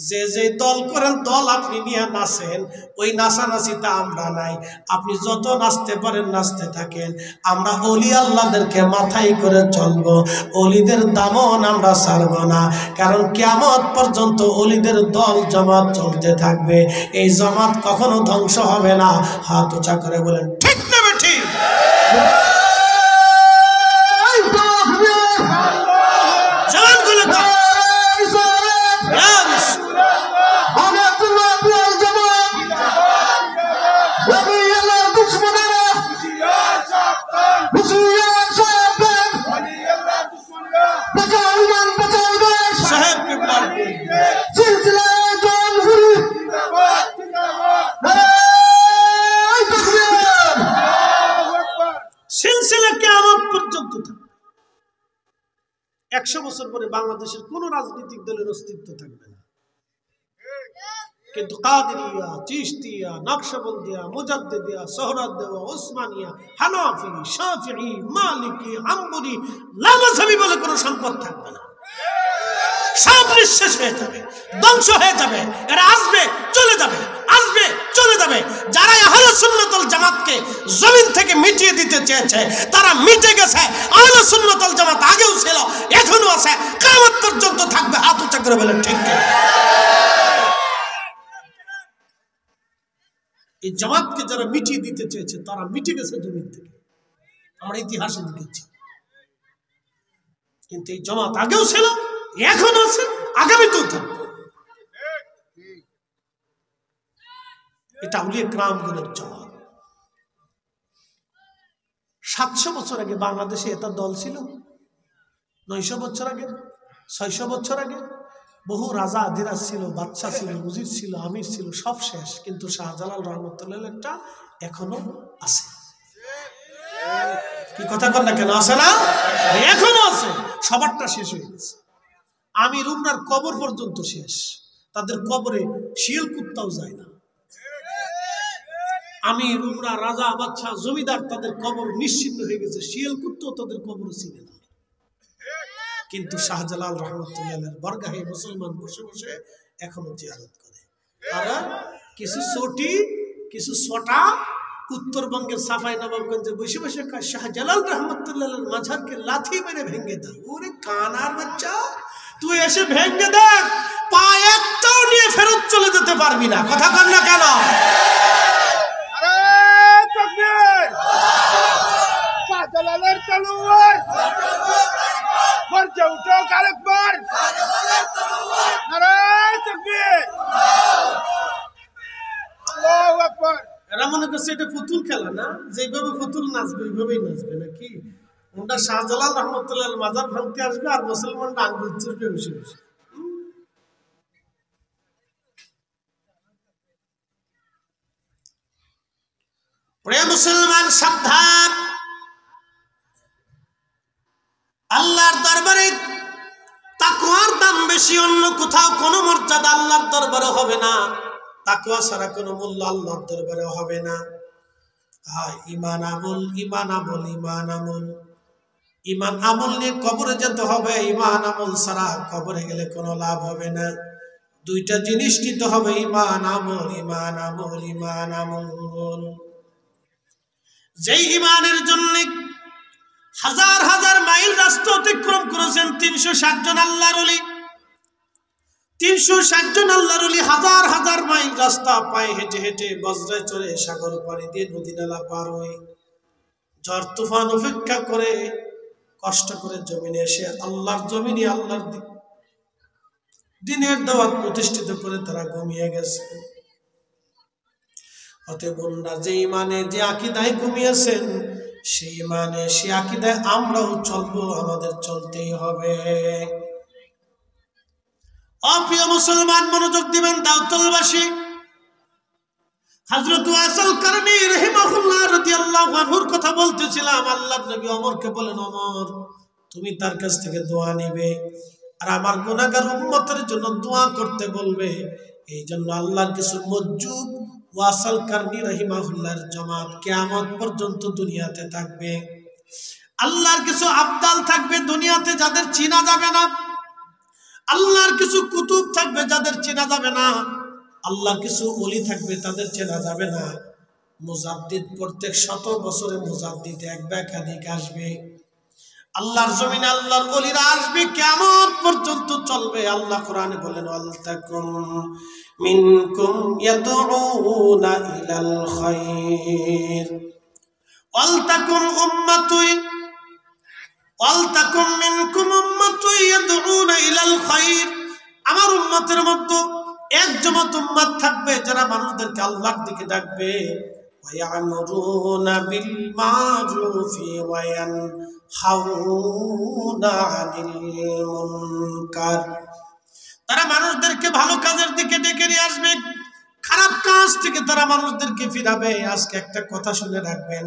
যে যে দল করেন, দল আপনি নিয়ে নাচেন, ওই নাচানাচিটা আমরা নাই। আপনি যত নাচতে পারেন নাচতে থাকেন, আমরা অলি আল্লাহদেরকে মাথায় করে চলবো, অলিদের দামন আমরা ছাড়বো না, কারণ কিয়ামত পর্যন্ত অলিদের দল জামাত চলতে থাকবে, এই জামাত কখনো ধ্বংস হবে না। হাত উঁচা করে বলেন ঠিক না ঠিক? সিলসিলা কিয়ামত পর্যন্ত থাকবে। 100 বছর পরে বাংলাদেশের কোন রাজনৈতিক দলের অস্তিত্ব থাকবে না, কিন্তু কাদেরিয়া, চিশতিয়া, নকশবন্দিয়া, মুজাদ্দিদিয়া, সোহরাওয়ার্দিয়া, ওসমানিয়া, হানাফি, শাফিঈ, মালিকি, হাম্বলি, লামাযহাবি বলে কোনো সম্পদ থাকবে না। সব নিঃশেষ হয়ে যাবে, ধ্বংস হয়ে যাবে। এরা আসবে, চলে যাবে, আসবে, চলে যাবে। যারা আহলে সুন্নাত ওয়াল জামাতকে জমিন থেকে মিটিয়ে দিতে চেয়েছে, তারা মিটে গেছে। আহলে সুন্নাত ওয়াল জামাত আগেও ছিল, এখনো আছে, কিয়ামত পর্যন্ত থাকবে। হাত উঁচা করে বলেন ঠিক কি? এই জামাতকে যারা মিটিয়ে দিতে চেয়েছে, তারা মিটে গেছে জমিন থেকে, আমরা ইতিহাসে দেখেছি। কিন্তু এই জামাত আগেও ছিল, এখন আছে, আগামীতেও থাকবে। এটা আউলিয়া কিরামগণের জামাত। 700 বছর আগে বাংলাদেশে এটা দল ছিল, 900 বছর আগে, 600 বছর আগে বহু রাজা আদিরাজ ছিল, বাদশা ছিল, উজির ছিল, আমির ছিল, সব শেষ। কিন্তু শাহজালাল রহমতুল্লাহ একটা এখনো আছে। কি কথা কর না কেন, আছে না? এখনো আছে, সবারটা শেষ হয়ে গেছে। আমির উমরার কবর পর্যন্ত শেষ, তাদের কবরে শিয়াল কুত্তাও যায় না। আমির উমরা, রাজা, বাদশা, জমিদার, তাদের কবর নিশ্চিন্ন হয়ে গেছে, শিয়াল কুত্তাও তাদের কবর চিনে না। কিন্তু শাহজালাল রহমতুল্লাহের বরগাহে মুসলমান বসে বসে এখনো জিয়ারত করে। তারা কিছু চটি, কিছু ছটা, উত্তরবঙ্গের সাফাই নবাবগঞ্জে বসে বসে শাহজালাল রহমতুল্লাহর মাঝারকে লাথি মেরে ভেঙে দাও। ওরে কানার বাচ্চা, তুই এসে ভেঙে দেখ, পা একটাও নিয়ে ফেরত চলে যেতে পারবি না। কথা কর না কেন? শাহজালালের তলোয়ার গর্জে উঠুক আরেকবার। নারায়ে তাকবীর, আল্লাহু আকবার। এরা মনে করছে এটা পুতুল খেলা না, যেভাবে পুতুল নাচবে ওইভাবেই নাচবে নাকি? ওটা শাহজালাল রহমতুল্লাহর মাজার ভাঙতে আসবে আর মুসলমানরা আঙ্গুল চুষবে বসে বসে। প্রিয় মুসলমান সাবধান, আল্লাহর দরবারে তাকওয়ার দাম বেশি, অন্য কোথাও কোনো মর্যাদা আল্লাহর দরবারে হবে না। তাকওয়া ছাড়া কোনো মূল্য আল্লাহর দরবারে হবে না। ঈমান আমল, ঈমান আমল, ঈমান আমল, ঈমান আমল নিয়ে কবরে যেতে হবে। ঈমান আমল ছাড়া কবরে গেলে কোনো লাভ হবে না। দুইটা জিনিস নিতে হবে, ঈমান আমল, ঈমান আমল, ঈমান আমল। যেই ঈমানের জন্য হাজার হাজার মাইল রাস্তা অতিক্রম করেছেন 360 জন আল্লাহর ওলি, 360 জন আল্লাহর ওলি হাজার হাজার মাইল রাস্তা পায়ে হেঁটে হেঁটে, বজ্রায় চড়ে, সাগর পাড়ি দিয়ে, নদী নালা পার হয়ে, ঝড় তুফান উপেক্ষা করে, কষ্ট করে জমিনে এসে আল্লাহর জমিনে আল্লাহর দ্বীনের দাওয়াত প্রতিষ্ঠিত করে তারা ঘুমিয়ে গেছে। অতএব বন্ধুরা, যে ঈমানে, যে আকীদায় ঘুমিয়েছেন, সেই ঈমানে, সেই আকীদায় আমরাও চলবো, আমাদের চলতেই হবে। অপ্রিয় মুসলমান, মনোযোগ দিবেন। দাউদতলবাসী হযরত ওয়াসিল কারনী রাহিমাহুল্লাহ রাদিয়াল্লাহু আনহুর কথা বলতেছিলাম। আল্লাহর নবী ওমরকে বলেন, ওমর, তুমি তার কাছ থেকে দোয়া নিবে আর আমার গুনাহগার উম্মতের জন্য দোয়া করতে বলবে। এই জন্য আল্লাহর কিছু মজজুব ওয়াসিল কারনী রাহিমাহুল্লাহর জামাত কিয়ামত পর্যন্ত দুনিয়াতে থাকবে। আল্লাহর কিছু আবদাল থাকবে দুনিয়াতে যাদের চিনা যাবে না। আল্লাহর কিছু কুতুব থাকবে যাদের চেনা যাবে না। আল্লাহর কিছু ওলি থাকবে তাদের চেনা যাবে না। মুজাদ্দিদ প্রত্যেক 100 বছরে মুজাদ্দিদ এক বা একাধিক আসবে। আল্লাহর জমিনে আল্লাহর ওলিরা আসবে, কিয়ামত পর্যন্ত চলবে। আল্লাহ কোরআনে বলেন, ওয়ালতাকুম মিনকুম ইয়াদউনা ইলাল খায়র, ওয়ালতাকুম উম্মাতুন, ওয়ালতাকুম মিনকুম উম্মাতুন ইয়াদউনা ইলাল খায়র। আমার উম্মতের মধ্যে এক জামাত উম্মত থাকবে যারা মানুষদেরকে আল্লাহর দিকে ডাকবে। ওয়ায়ামুরুনা বিল মারুফি ওয়া ইয়ানহাউনা আনিল মুনকার। তারা মানুষদেরকে ভালো কাজের দিকে ডেকে নিয়ে আসবে, খারাপ কাজ থেকে তারা মানুষদেরকে ফিরাবে। আজকে একটা কথা শুনে রাখবেন,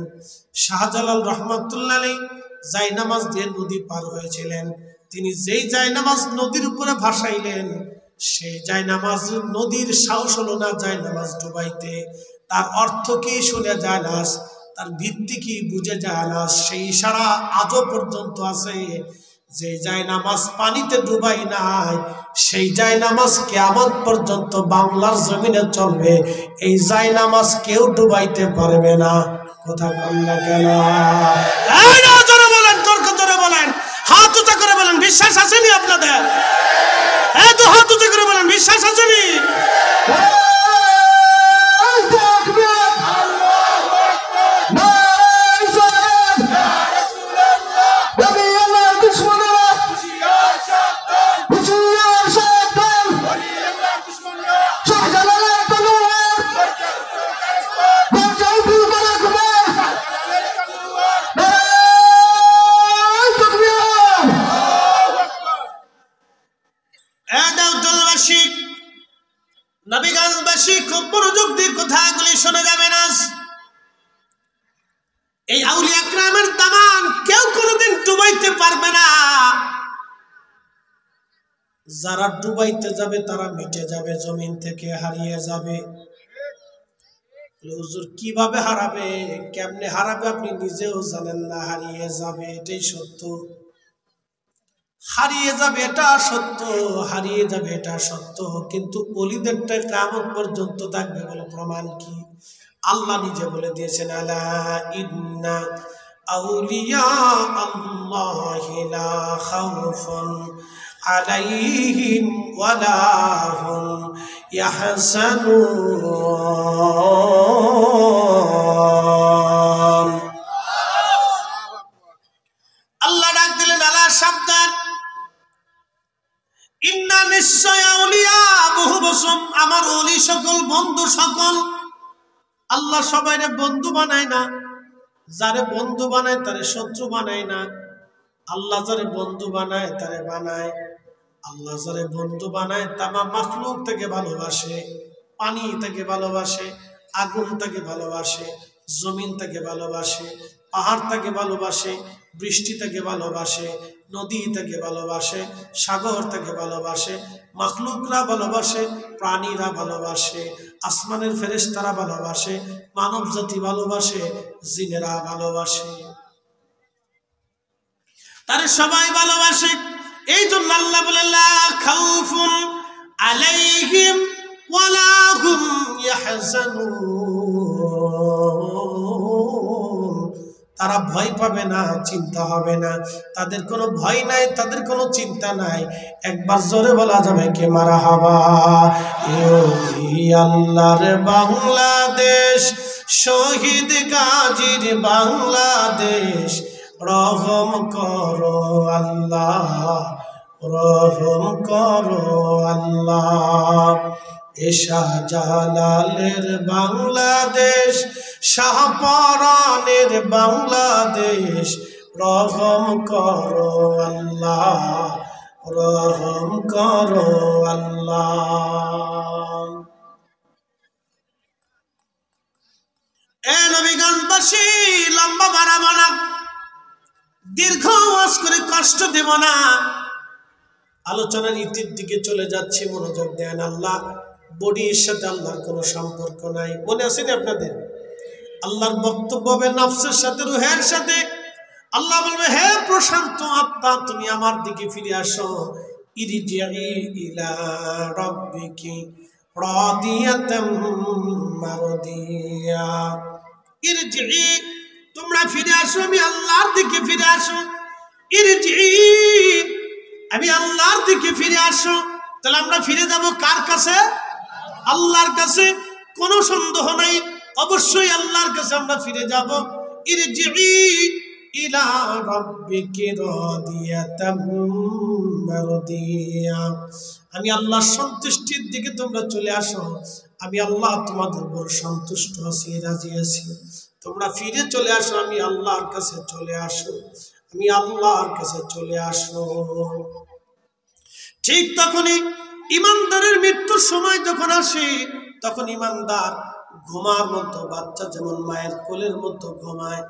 শাহজালাল রহমাতুল্লাহ আলাইহি জায়নামাজ দিয়ে নদী পার হয়েছিলেন। তিনি যেই জায়নামাজ নদীর উপরে ভাসাইলেন, সেই জায়নামাজ নদীর সাহস হলো না জায়নামাজ ডুবাইতে। তার অর্থ কি শুনে যায় না, তার ভিত্তি কি বুঝে যায় না। সেই ইশারা আজও পর্যন্ত আছে। যে জায়নামাজ পানিতে ডুবাই নাই, সেই জায়নামাজ কিয়ামত পর্যন্ত বাংলার জমিনে চলবে। এই জায়নামাজ কেউ ডুবাইতে পারবে না। কথা কম না কেন? জোরে বলেন, তর্ক জোরে বলেন, হাত উঁচা করে বলেন, বিশ্বাস আসেনি আপনাদের? এত হাত উঁচা করে বলেন, বিশ্বাস আসেনি? নবীগঞ্জবাসী খুব মনোযোগ দিয়ে কথাগুলি শুনে যাবেন। আজ এই আউলিয়া কিরামের দামান কেউ কোনোদিন ডুবাইতে পারবে না। যারা ডুবাইতে যাবে তারা মিটে যাবে, জমিন থেকে হারিয়ে যাবে। হুজুর কিভাবে হারাবে, কেমনে হারাবে আপনি নিজেও জানেন না। হারিয়ে যাবে, এটাই সত্য। হারিয়ে যাবে এটা সত্য, হারিয়ে যাবে এটা সত্য। কিন্তু ওলিদেরটা কিয়ামত পর্যন্ত থাকবে বলে প্রমাণ কি? আল্লাহ নিজে বলে দিয়েছেন, আলা ইন্না আউলিয়া আল্লাহি লা খাউফুন আলাইহিম ওয়ালা হুম ইয়াহজানুন। আল্লাহ ডাক দিলেন, আলা সাবধান, ইন্না নিশ্চয় আউলিয়া বহু বচন, আমার ওলি সকল, বন্ধু সকল। আল্লাহ সবাইরে বন্ধু বানায় না, যারে বন্ধু বানায় তারে শত্রু বানায় না। আল্লাহ যারে বন্ধু বানায় তারে বানায়। আল্লাহ যারে বন্ধু বানায় তামাম মাখলুক থেকে ভালোবাসে। পানি থেকে ভালোবাসে, আগুন থেকে ভালোবাসে, জমিন থেকে ভালোবাসে, পাহাড় থেকে ভালোবাসে, বৃষ্টি থেকে ভালোবাসে, নদী থেকে ভালোবাসে, সাগর থেকে ভালোবাসে, মাখলুকরা ভালোবাসে, প্রাণীরা ভালোবাসে, আসমানের ফেরেশতারা ভালোবাসে, মানব জাতি ভালোবাসে, জিনেরা ভালোবাসে, তারা সবাই ভালোবাসে। এই জন্য আল্লাহ বলে, লা খাউফুন আলাইহিম ওয়ালা হুম ইয়াহজানুন। তারা ভয় পাবে না, চিন্তা হবে না, তাদের কোনো ভয় নাই, তাদের কোনো চিন্তা নাই। একবার জোরে বলা যাবে কে মারহাবা। আল্লাহর বাংলাদেশ, শহীদ গাজীর বাংলাদেশ, রহম করো আল্লাহ, রহম করো আল্লাহ। শাহজালালের বাংলাদেশ, শাহপরানের বাংলাদেশ, রহম করো আল্লাহ, রহম করো আল্লাহ। এ নবীগঞ্জবাসী, লম্বা বাড়াবো না, দীর্ঘ ওয়াজ করে কষ্ট দেব না, আলোচনার ইতির দিকে চলে যাচ্ছি, মনোযোগ দেন। আল্লাহ বডির সাথে আল্লাহর কোনো সম্পর্ক নাই, মনে আসেনি আপনাদের? আল্লাহর বক্তব্য হবে নফসের সাথে, রুহের সাথে। আল্লাহ বলবে, হে প্রশান্ত আত্মা, তুমি আমার দিকে ফিরে আসো। ইরজিই ইলা রাব্বিকি রাদিয়াতাম মারদিয়া। ইরজিই, তোমরা ফিরে আসো, আমি আল্লাহর দিকে ফিরে আসো। ইরজিই, আমি আল্লাহর দিকে ফিরে আসো। তাহলে আমরা ফিরে যাব কার কাছে? আল্লাহর কাছে। কোনো সন্দেহ নাই, অবশ্যই আল্লাহর কাছে আমরা ফিরে যাব। ইরজিই ইলা রাব্বিকি রাদিয়াতাম মারদিয়া। আমি আল্লাহর সন্তুষ্টির দিকে তোমরা চলে আসো। আমি আল্লাহ তোমাদের উপর সন্তুষ্ট আছি, রাজি আছি। তোমরা ফিরে চলে আসো, আমি আল্লাহর কাছে চলে আসো, আমি আল্লাহর কাছে চলে আসো। ঠিক তখনই ইমানদারের মৃত্যুর সময় যখন আসে, তখন ইমানদার ঘুমার মতো, বাচ্চা যেমন মায়ের কোলের মতো ঘুমায়,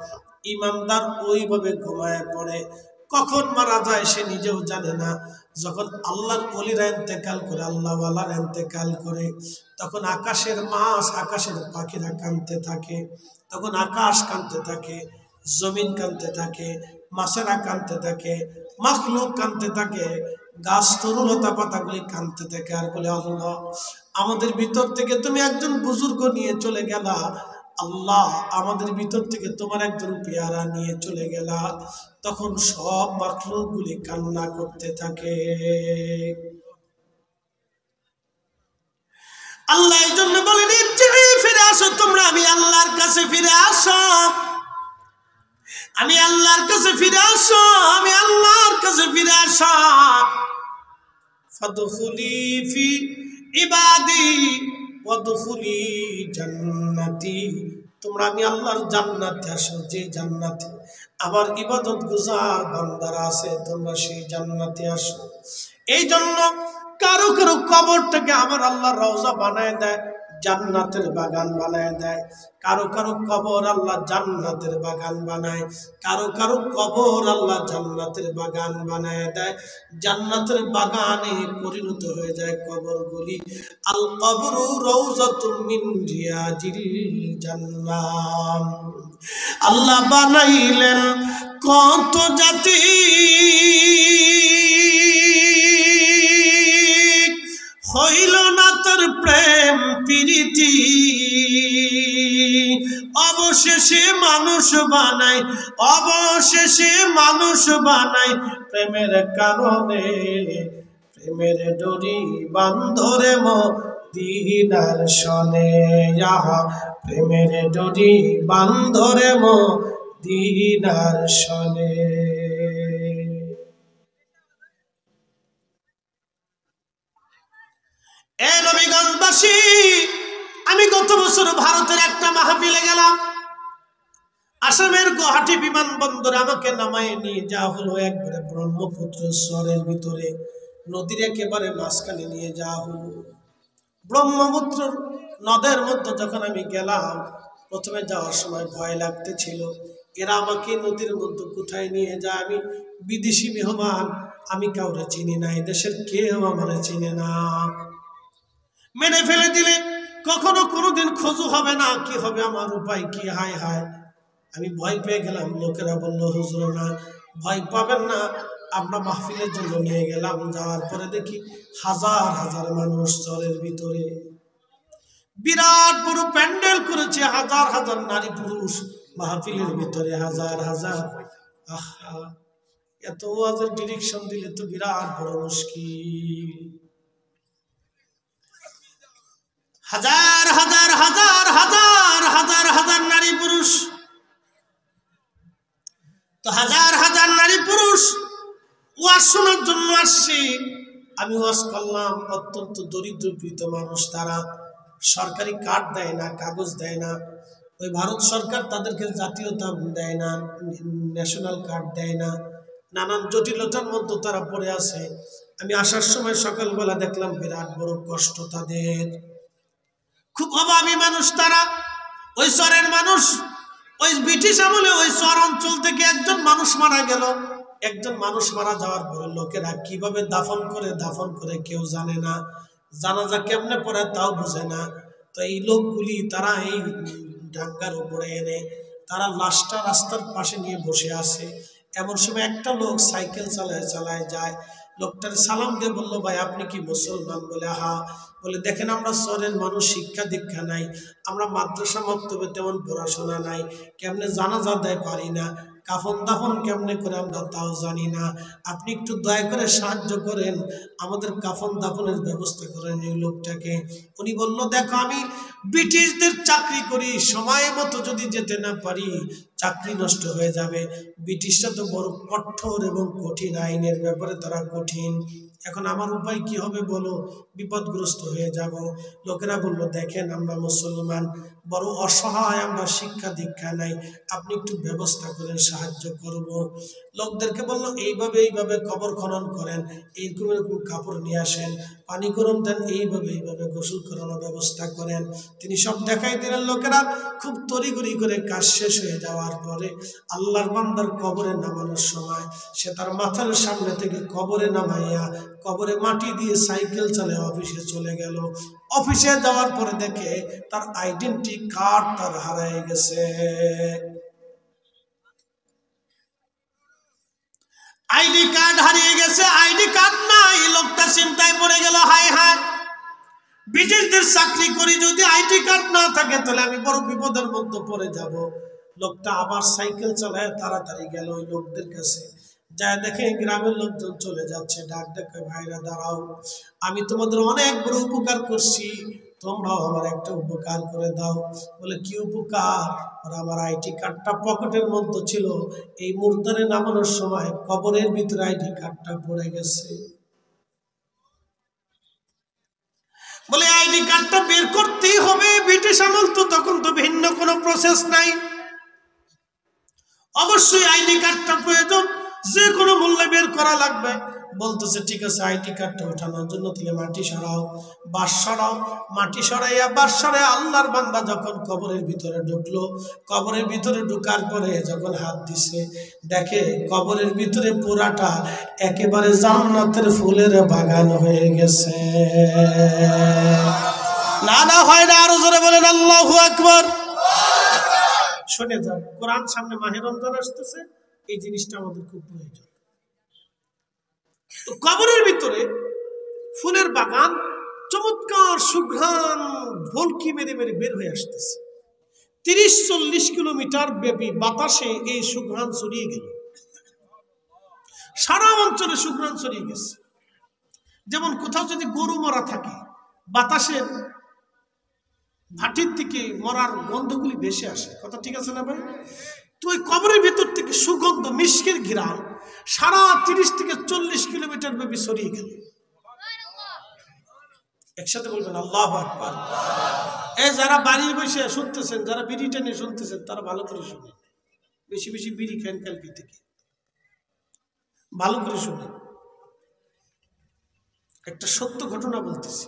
ইমানদার ওইভাবে ঘুমায় পড়ে। কখন মারা যায় সে নিজেও জানে না। যখন আল্লাহর ওলিরা ইন্তেকাল করে, আল্লাহওয়ালার ইন্তেকাল করে, তখন আকাশের মাছ, আকাশের পাখিরা কাঁদতে থাকে, তখন আকাশ কাঁদতে থাকে, জমিন কাঁদতে থাকে, মাছেরা কাঁদতে থাকে, মাখলুক কাঁদতে থাকে, গাছ তরুলতা পাতাগুলি কাঁদতে থাকে, আর বলে, আল্লাহ আমাদের ভিতর থেকে তুমি একজন বুজুর্গ নিয়ে চলে গেলা, আল্লাহ আমাদের ভিতর থেকে তোমার একজন পেয়ারা নিয়ে চলে গেলা। তখন সব মাখলুকগুলি কান্না করতে থাকে। আল্লাহ এই জন্য বলেন, ফিরে আসো তোমরা, আমি আল্লাহর কাছে ফিরে আসো, আমি আল্লাহর কাছে ফিরে আসো, আমি আল্লাহর কাছে ফিরে আসো। ফাদখুলি ফি ইবাদি ওয়াদখুলি জান্নাতি। তোমরা আমি আল্লাহর জান্নাতে আসো, যে জান্নাতে আমার ইবাদত গুজার বান্দারা আছে, তোমরা সেই জান্নাতে আসো। এই জন্য কারো কারো কবরটাকে আমার আল্লাহ রওজা বানায় দেয়, জান্নাতের বাগান বানায় দেয়। কারো কারো কবর আল্লাহ জান্নাতের বাগান বানায়, কারো কারো কবর আল্লাহ জান্নাতের বাগান বানায় দেয়। জান্নাতের বাগানে পরিণত হয়ে যায় কবরগুলি। আল কবরু রাউযাতুম মিন রিয়াজিল জান্নাহ। আল্লাহ বানাইলেন কত জাতি, হইল না তোর প্রেম প্রীতি। মানুষ বানাই, অবশেষে মানুষ বানাই প্রেমের কারণে। প্রেমের ডোরি বান্ধরে মদিনার শনে, ইহা প্রেমের ডোরি বান্ধরে মদিনার শনে। এ নবীগঞ্জবাসী, আমি গত বছর ভারতের একটা মাহফিলে গেলাম। আসামের গুয়াহাটি বিমানবন্দরে আমাকে নামায় নিয়ে যাওয়া হলো একবারে ব্রহ্মপুত্র চরের ভিতরে, নদীর একেবারে মাঝখানে নিয়ে যাওয়া হলো। ব্রহ্মপুত্র নদের মধ্যে যখন আমি গেলাম, প্রথমে যাওয়ার সময় ভয় লাগতেছিল, এরা আমাকে নদীর মধ্যে কোথায় নিয়ে যায়। আমি বিদেশি মেহমান, আমি কাউরে চিনি না, এদেশের কেউ আমার চিনে না। মেনে ফেলে দিলে কখনো কোনোদিন খোঁজ হবে না, কি হবে আমার উপায় কি? হায় হায়, আমি ভয় পেয়ে গেলাম। লোকেরা বলল, হুজুর না, ভয় পাবেন না, আমরা মাহফিলের জন্য নিয়ে গেলাম। যাওয়ার পরে দেখি হাজার হাজার মানুষ চরের ভিতরে, বিরাট বড় প্যান্ডেল করেছে, হাজার হাজার নারী পুরুষ মাহফিলের ভিতরে, হাজার হাজার। আহা, এত ওয়াজের ডিরেকশন দিলে তো বিরাট বড় মুশকিল। হাজার হাজার হাজার হাজার হাজার হাজার নারী পুরুষ, তো হাজার হাজার নারী পুরুষ ওয়াজ শোনার জন্য আসছে। আমি ওয়াজ করলাম। অত্যন্ত দরিদ্র পীড়িত মানুষ, তারা সরকারি কার্ড দেয় না, কাগজ দেয় না। ওই ভারত সরকার তাদেরকে জাতীয়তা দেয় না, ন্যাশনাল কার্ড দেয় না, নানান জটিলতার মধ্যে তারা পড়ে আছে। আমি আসার সময় সকালবেলা দেখলাম বিরাট বড় কষ্ট তাদের, খুব অভাবী মানুষ তারা। ওই চরের মানুষ, ওই ব্রিটিশ আমলে ওই চর অঞ্চল থেকে একজন মানুষ মারা গেল। একজন মানুষ মারা যাওয়ার পরে লোকেরা কিভাবে দাফন করে কেউ জানে না, জানাজা কেমনে পড়ে তাও বুঝে না। তো এই লোকগুলি তারা এই ডাঙ্গার উপরে এনে তারা লাশটা রাস্তার পাশে নিয়ে বসে আছে। এমন সময় একটা লোক সাইকেল চালায় যায়। লোকটার সালাম দিয়ে বললো, ভাই আপনি কি মুসলমান? বলে হা। বলে দেখেন, আমরা চরের মানুষ, শিক্ষা দীক্ষা নাই, আমরা মাদ্রাসা মক্তবে তেমন পড়াশোনা নাই, কেমনে জানাজা দেয় পারি না, কাফন দাফন কেমনে করে আমরা তাও জানি না। আপনি একটু দয়া করে সাহায্য করেন, আমাদের কাফন দাফনের ব্যবস্থা করেন এই লোকটাকে। উনি বলল, দেখো আমি ব্রিটিশদের চাকরি করি, সময় মতো যদি যেতে না পারি চাকরি নষ্ট হয়ে যাবে। ব্রিটিশরা তো বড় কঠোর এবং কঠিন, আইনের ব্যাপারে তারা কঠিন। এখন আমার উপায় কি হবে বলো? বিপদগ্রস্ত হয়ে যাব। লোকেরা বলল, দেখেন আমরা মুসলমান, বড় অসহায়, আমরা শিক্ষা দীক্ষা নাই, আপনি একটু ব্যবস্থা করেন, সাহায্য করব। লোকদেরকে বললো, এইভাবে কবর খনন করেন, এইরকম এরকম কাপড় নিয়ে আসেন, পানি গরম দেন, এইভাবে গোসল করানোর ব্যবস্থা করেন। তিনি সব দেখাই দিলেন। লোকেরা খুব তড়িঘড়ি করে কাজ শেষ হয়ে যাওয়ার পরে আল্লাহর বান্দার কবরে নামানোর সময় সে তার মাথার সামনে থেকে কবরে নামাইয়া কবরে মাটি দিয়ে সাইকেল চালিয়ে অফিসে চলে গেল। অফিসে যাওয়ার পরে দেখে তার আইডেন্টি কার্ড তার হারিয়ে গেছে। আইডি কার্ড হারিয়ে গেছে, আইডি কার্ড নাই। লোকটা চিন্তায় পড়ে গেল, হায় হায়, ব্রিটিশদের চাকরি করি, যদি আইডি কার্ড না থাকে তাহলে আমি বড় বিপদের মধ্যে পড়ে যাব। লোকটা আবার সাইকেল চালায় তাড়াতাড়ি গেল ওই লোকদের কাছে, যা দেখে গ্রামের লোকজন চলে যাচ্ছে। ডাক ডাকে, ভাইরা দাঁড়াও, আমি তোমাদের অনেক বড় উপকার করছি, তোমরাও আমার একটা উপকার করে দাও। বলে, কি উপকার? আমার আইডি কার্ডটা পকেটের মধ্যে ছিল, এই মুর্দারে নামানোর সময় কবরের ভিতরে আইডি কার্ডটা পড়ে গেছে। বলে, আইডি কার্ডটা বের করতেই হবে, ব্রিটিশ আমল তো, তখন তো ভিন্ন কোনো প্রসেস নাই, অবশ্যই আইডি কার্ডটা প্রয়োজন, যে কোনো মূল্যে বের করা লাগবে। বলতেছে, ঠিক আছে, আইডি কার্ডটা ওঠানোর জন্য তাহলে মাটি সরাও, বাঁশ সরাও। মাটি সরাইয়া বাঁশ সরাইয়া আল্লাহর বান্দা যখন কবরের ভিতরে ঢুকলো, কবরের ভিতরে ঢুকার পরে যখন হাত দিছে, দেখে কবরের ভিতরে পুরাটা একেবারে জান্নাতের ফুলের বাগান হয়ে গেছে। না হয় না, আরো জোরে বলেন আল্লাহু আকবার। শুনে যান, কোরআন সামনে মাহে রমজান আসতেছে, এই জিনিসটা আমাদের খুব প্রয়োজন। তো কবরের ভিতরে ফুলের বাগান, চমৎকার সুঘ্রাণ ভলকি মেরে মেরে বের হয়ে আসতেছে। 30-40 কিলোমিটার ব্যাপী বাতাসে এই সুঘ্রাণ ছড়িয়ে গেল, সারা অঞ্চলে সুঘ্রাণ ছড়িয়ে গেছে। যেমন কোথাও যদি গরু মরা থাকে, বাতাসের ভাটির থেকে মরার গন্ধগুলি ভেসে আসে, কথা ঠিক আছে না ভাই? তো ওই কবরের ভিতর থেকে সুগন্ধ মিষ্কের ঘ্রাণ সারা 30-40 কিলোমিটার ব্যাপী ছড়িয়ে গেল। একসাথে বলবেন আল্লাহু আকবার। এই যারা বাড়ি বসে শুনতেছেন, যারা বিড়ি টেনে শুনতেছেন, তারা ভালো করে শুনেন, বেশি বেশি বিড়ি খান কালকে থেকে, ভালো করে শুনেন। একটা সত্য ঘটনা বলতেছি।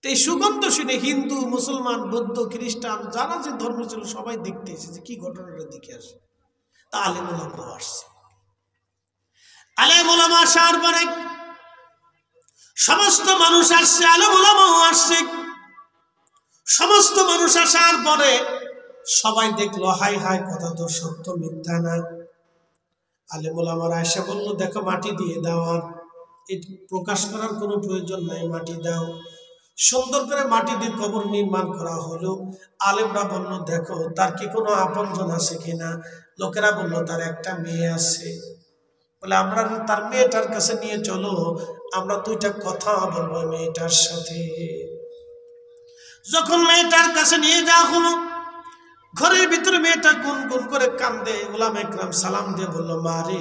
এই সুগন্ধ শুনে হিন্দু, মুসলমান, বৌদ্ধ, খ্রিস্টান যারা যে ধর্ম ছিল সবাই দেখতে এসেছে, কি ঘটনাটা দেখে আসে। তা আলেম ওলামা আসছে, আলেম ওলামা আসার পরে সমস্ত মানুষ আসছে, আলেম ওলামাও আসছে। সমস্ত মানুষ আসার পরে সবাই দেখলো, হাই হাই, কথা তো সত্য, মিথ্যা না। আলেম ওলামারা এসে বললো, দেখো মাটি দিয়ে দাও, আর প্রকাশ করার কোনো প্রয়োজন নাই, মাটি দাও। সুন্দর করে মাটি দিয়ে কবর নির্মাণ করা হলো। আলেমরা বলল, দেখো তার কি কোনো আপনজন আছে কিনা। লোকেরা বলল, তার একটা মেয়ে আছে। বলে, আমরা তার মেয়েটার কাছে নিয়ে চলো, আমরা দুইটা কথা বলবো মেয়েটার সাথে। যখন মেয়েটার কাছে নিয়ে যাওয়া হলো, ঘরের ভিতরে মেয়েটা গুনগুন করে কান্দে। উলামা ইকরাম সালাম দিয়ে বলল, মা রে,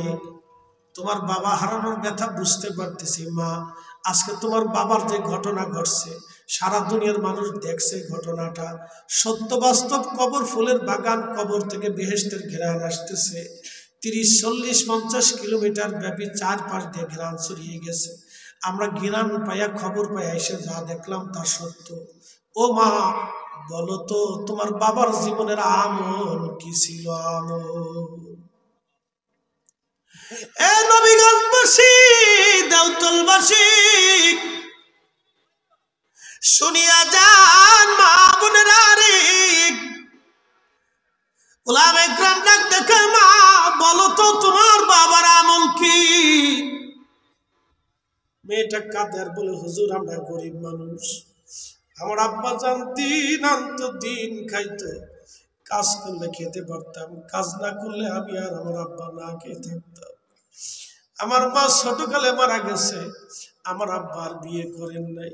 তোমার বাবা হারানোর ব্যথা বুঝতে পারতেছি মা। আজকে তোমার বাবার যে ঘটনা ঘটছে, সারা দুনিয়ার মানুষ দেখছে ঘটনাটা সত্য বাস্তব। কবর ফুলের বাগান, কবর থেকে বেহেশতের ঘেরান আসতেছে। 30-40-50 কিলোমিটার ব্যাপী চারপাশ দিয়ে ঘেরান ছড়িয়ে গেছে। আমরা ঘেরান পাইয়া, খবর পাইয়া এসে যা দেখলাম তা সত্য। ও মা, বলো তো তোমার বাবার জীবনের আমল কি ছিল? আমল এ নবীগঞ্জবাসী, দেওতলবাসী, শুনিয়া যান মা বোনেরা রে। উলামা ইকরাম ডাক দেখে, মা বলো তো তোমার বাবার আমল কি? মেয়েটা কাঁদে আর বলে, হুজুর আমরা গরিব মানুষ, আমার আব্বা জান দিন আনতো, দিন খাইতো, কাজ করলে খেতে পারতাম, কাজ না করলে আমি আর আমার আব্বা না খেয়ে থাকতাম। আমার মা ছোটকালে মারা গেছে, আমার আব্বা আর বিয়ে করেন নাই।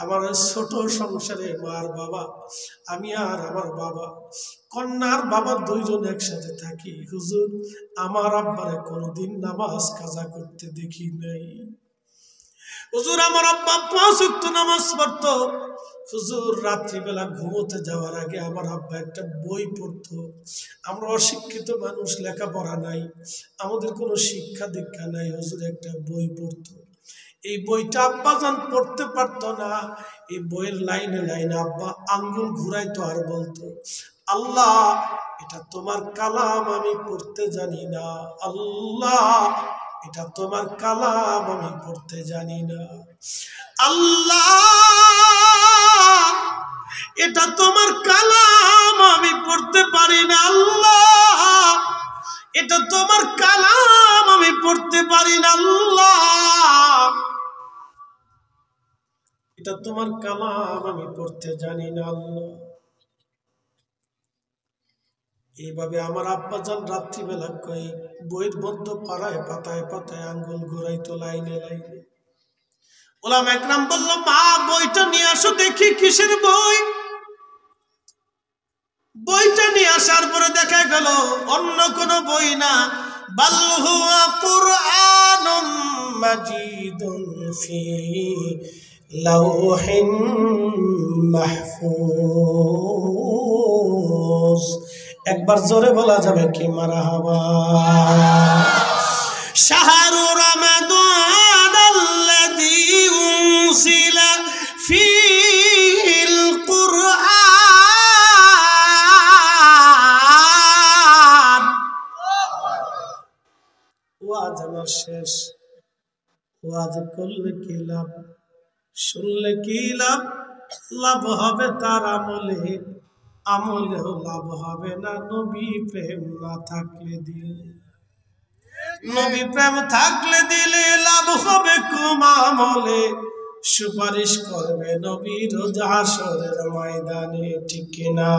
আমার ছোট সংসারে মার বাবা, আমি আর আমার বাবা, কন্যার বাবা, দুইজন একসাথে থাকি। হুজুর, আমার আব্বারে কোনোদিন নামাজ কাজা করতে দেখি নাই। হুজুর, আমার আব্বা 5 ওয়াক্ত নামাজ পড়তো। হুজুর, রাত্রিবেলা ঘুমোতে যাওয়ার আগে আমার আব্বা একটা বই পড়তো। আমরা অশিক্ষিত মানুষ, লেখাপড়া নাই, আমাদের কোনো শিক্ষা দীক্ষা নাই। হুজুর একটা বই পড়তো। এই বইটা আব্বা যান পড়তে পারতো না। এই বইয়ের লাইনে লাইনে আব্বা আঙ্গুল ঘুরাইতো আর বলতো, আল্লাহ, এটা তোমার কালাম, আমি পড়তে জানি না। আল্লাহ, এটা তোমার কালাম, আমি পড়তে জানি না। আল্লাহ, এটা তোমার কালাম, আমি পড়তে পারি না। আল্লাহ, এটা তোমার কালাম, আমি পড়তে পারি না। আল্লাহ, এটা তোমার কালাম, আমি পড়তে জানি না। আল্লাহ। এইভাবে আমার আব্বা যান রাত্রিবেলা কই বইয়ের মধ্যে পাড়ায় পাতায় পাতায় আঙ্গুল ঘুরাইতো, লাইনে লাইনে। উলামা ইকরাম বলল, মা বইটা নিয়ে আসো দেখি কিসের বই। বইটা নিয়ে আসার পরে দেখা গেল অন্য কোনো বই না, বাল হুয়া কুরআনুম মাজিদুন ফি লাওহিন মাহফুজ। একবার জোরে বলা যাবে কি মারহাবা? শাহরু রমাদান আল্লাযী উনজিলা ফীহিল কুরআন। ওয়াজ আমার শেষ। ওয়াজ করলে কি লাভ, শুনলে কি লাভ? লাভ হবে তার আমলে, আমলেও লাভ হবে না নবী প্রেম না থাকলে দিলে। নবী প্রেম থাকলে দিলে লাভ হবে কম আমলে, সুপারিশ করবে নবী রোজ হাসরের ময়দানে, ঠিক কিনা?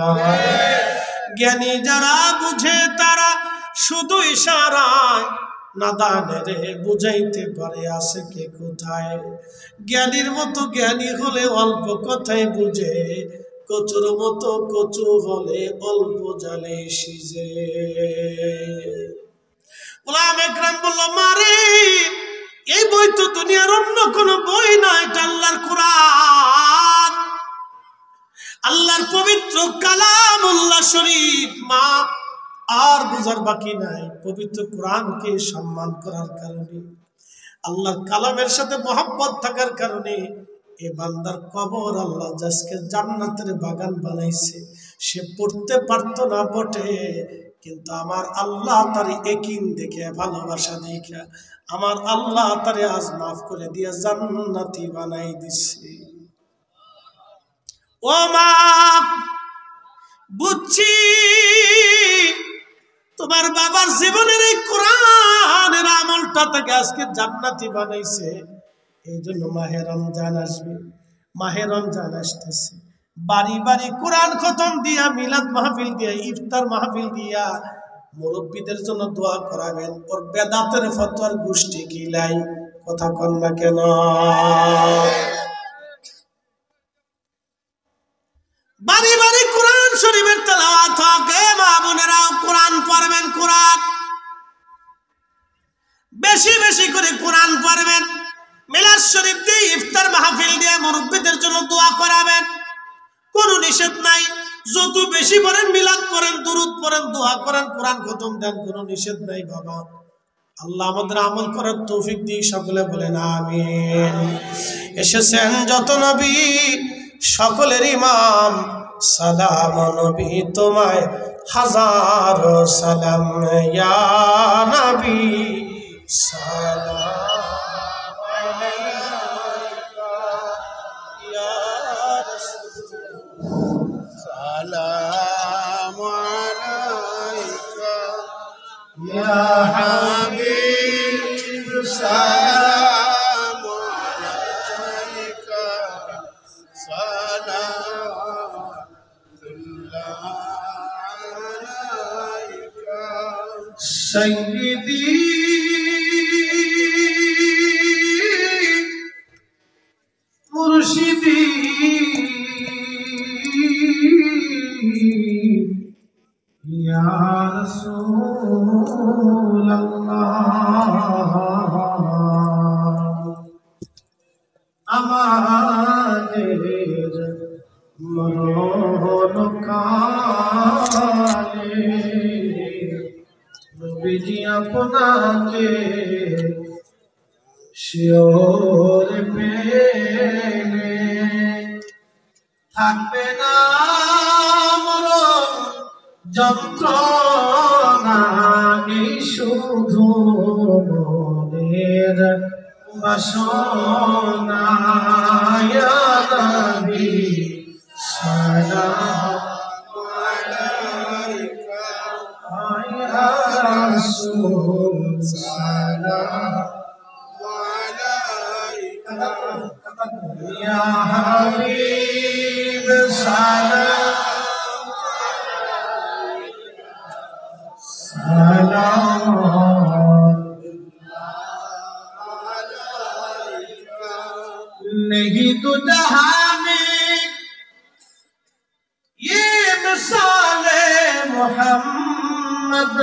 জ্ঞানী যারা বুঝে তারা শুধু ইশারায় নাদানেরে বুঝাইতে পারে আছে কে কোথায়। জ্ঞানীর মতো জ্ঞানী হলে অল্প কথাই বুঝে, কচুর মতো কচু হলে অল্প জালে সিজে। উলামা একরাম বলল, মারে এই বই তো দুনিয়ার অন্য কোন বই নয়, এটা আল্লাহর কোরআন, আল্লাহর পবিত্র কালামুল্লাহ শরীফ। মা আর বুঝার বাকি নাই, পবিত্র কোরআনকে সম্মান করার কারণে, আল্লাহর কালামের সাথে মহব্বত থাকার কারণে এ বান্দার কবর আল্লাহ আজকে জান্নাতের বাগান বানাইছে। সে পড়তে পারতো না বটে, কিন্তু আমার আল্লাহ তার একিন দেখে, ভালোবাসা দেখে আমার আল্লাহ তারে আজ মাফ করে দিয়ে জান্নাতি বানাই দিছে। ও মা, বুঝছি তোমার বাবার জীবনের এই কোরআনের আমলটা তাকে আজকে জান্নাতি বানাইছে। এই জন্য মাহে রমজান আসবে, মাহে রমজান আসতেছে, বাড়ি বাড়ি কোরআন খতম দিয়া, মিলাদ মাহফিল দিয়া, ইফতার মাহফিল দিয়া মুরব্বীদের জন্য দোয়া করাবেন। ওর বেদাতের ফতোয়ার গোষ্ঠী গিলাই, কথা কন না কেন? বাড়ি বাড়ি কোরআন শরীফের তেলাওয়াত হোক। মা বোনেরাও কোরআন পড়বেন, কোরআন বেশি বেশি করে কোরআন পড়বেন। মিলাদ শরীফ দিয়ে, ইফতার মাহফিল দিয়ে মুরব্বীদের জন্য দোয়া করাবেন, কোনো নিষেধ নাই। যত বেশি পড়েন, মিলাদ পড়েন, দুরূদ পড়েন, দোয়া করেন, কোরআন খতম দেন, কোনো নিষেধ নাই বাবা। আল্লাহ আমাদের আমল করার তৌফিক দিয়ে সকলে বলেন আমিন। এসেছেন যত নবী সকলের ইমাম, সালাম নবী তোমায় হাজার সালাম, ইয়া নবী সালাম আলাইকা ইয়া রাসূল, সালাম আলাইকা ইয়া হাবিব, সালাম আলাইকা সালাতুল্লাহ আলাইকা সাইয়্যিদি মুর্শিদি ইয়া রাসূলুল্লাহ। আমাদের মরণকালে নবীজি আপনাকে শিওরে পেলে, থাকবে না মরণ যন্ত্রণা, এই শুধু মনের বাসনা, ইয়া নবী সালাম আলাইকা ইয়া রাসূল, সালাম আলাইকা ইয়া হাবিব, সালাম সালাম नहीं तो जहां में ये मिसाले मोहम्मद,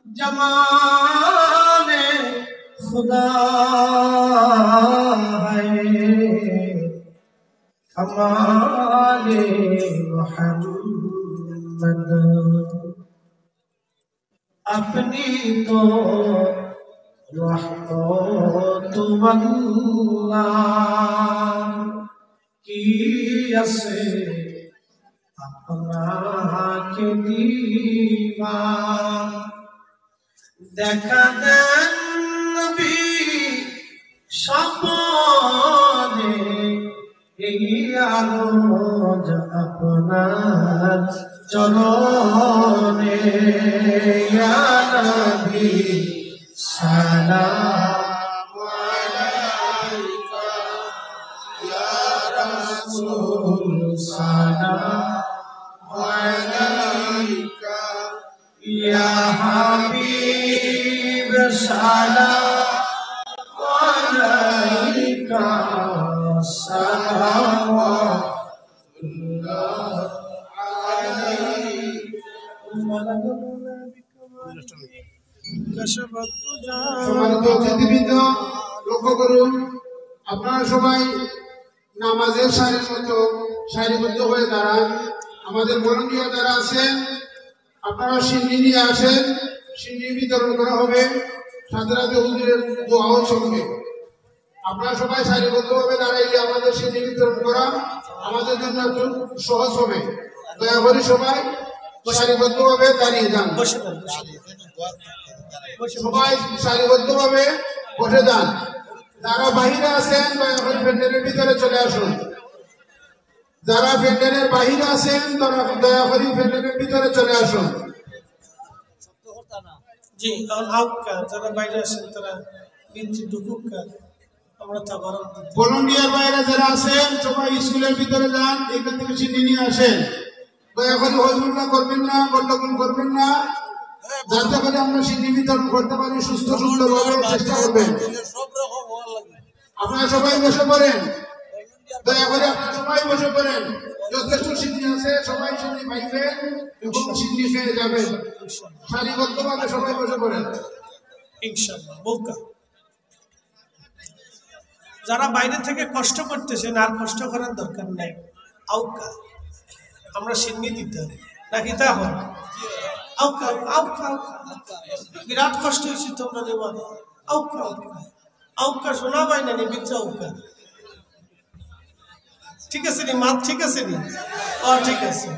जमाने खुदा है कमाले मोहम्मद। अपनी तो रहमतुल्लाह की से अपना के दीवार, দেখা দেন নবী স্বপ্নে, এই আরজ আপনার চরণে, ইয়া নবী সালাম রাসূল সালাম আলাইকা ইয়া হাবিব সালাম আলাইকা সালাওয়াতুল্লাহ সম্মানিত অতিথিবৃন্দ, লক্ষ্য করুন, আপনারা সবাই নামাজের সারির মতো সারিবদ্ধ হয়ে দাঁড়ান। আমাদের ভলান্টিয়ার যারা আছেন, আপনারা সিন্নি নিয়ে আসেন, সিন্নি বিতরণ করা হবে, সাথে সাথে হুজুরের দোয়াও চলবে। আপনারা সবাই সারিবদ্ধভাবে দাঁড়াইলে আমাদের সিন্নি বিতরণ করা আমাদের জন্য একটু সহজ হবে। দয়া করে সবাই সারিবদ্ধভাবে দাঁড়িয়ে যান। সবাই সারিবদ্ধভাবে বসে যান। যারা বাহিরে আছেন দয়া করে প্যান্ডেলের ভিতরে চলে আসুন। যারা প্যান্ডেলের বাহিরে আছেন তারা দয়া করে প্যান্ডেলের ভিতরে চলে আসুন। জি, যারা বাইরে আছেন তারা বিনতি ঢুকুকা, আমরা তাবারক দিতে। ভলান্টিয়ার বাইরে যারা আছেন সবাই স্কুলের ভিতরে যান, এখান থেকে সিটি নিয়ে আসেন। দয়া করে হজমুল্লাহ করবেন না, গন্ডগোল করবেন না, যাতে করে আমরা সিটি বিতরণ করতে পারি সুস্থ সুন্দরভাবে চেষ্টা করবেন। আপনারা সবাই বসে পড়েন, দয়া করে আপনারা সবাই বসে পড়েন। যথেষ্ট সিটি আছে, সবাই সিটি পাইবেন এবং সিটি খেয়ে যাবেন। সারিবদ্ধভাবে সবাই বসে পড়েন ইনশাআল্লাহ। বলকা যারা বাইরে থেকে কষ্ট করতেছেন আর কষ্ট করার দরকার নাই। আউকা আমরা সিন্নি দিতে নাকি তা হয়? আউকা আউকা বিরাট কষ্ট হয়েছে তোমরা দেবা। আউকা আউকা আউকা শোনা পাই না নি বিচ্ছা আউকা। ঠিক আছে নি মাত, ঠিক আছে নি? ও ঠিক আছে,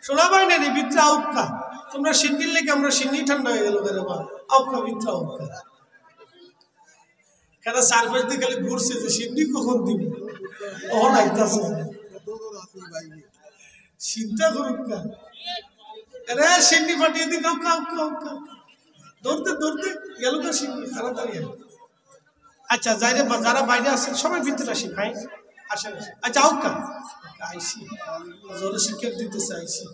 শোনা পাই না নি বিচ্ছা আউকা। তোমরা সিন্নির লেগে আমরা সিন্নি ঠান্ডা হয়ে গেল রে বা। আউকা বিচ্ছা আউকা কেন সারফেস দিয়ে খালি ঘুরছে যে সিন্নি কখন দিবি, কখন আইতাছে চিন্তা করুক না। আরে সিন্নি ফাটিয়ে the cow cow cow cow দৌড়তে দৌড়তে গেল না সিন্নি তাড়াতাড়ি। আচ্ছা যারা বাইরে আছেন সবাই ভিতরে আসি ভাই, আসেন। আচ্ছা আউকা আইসি জোরে শিক্ষক দিতে চাইছি।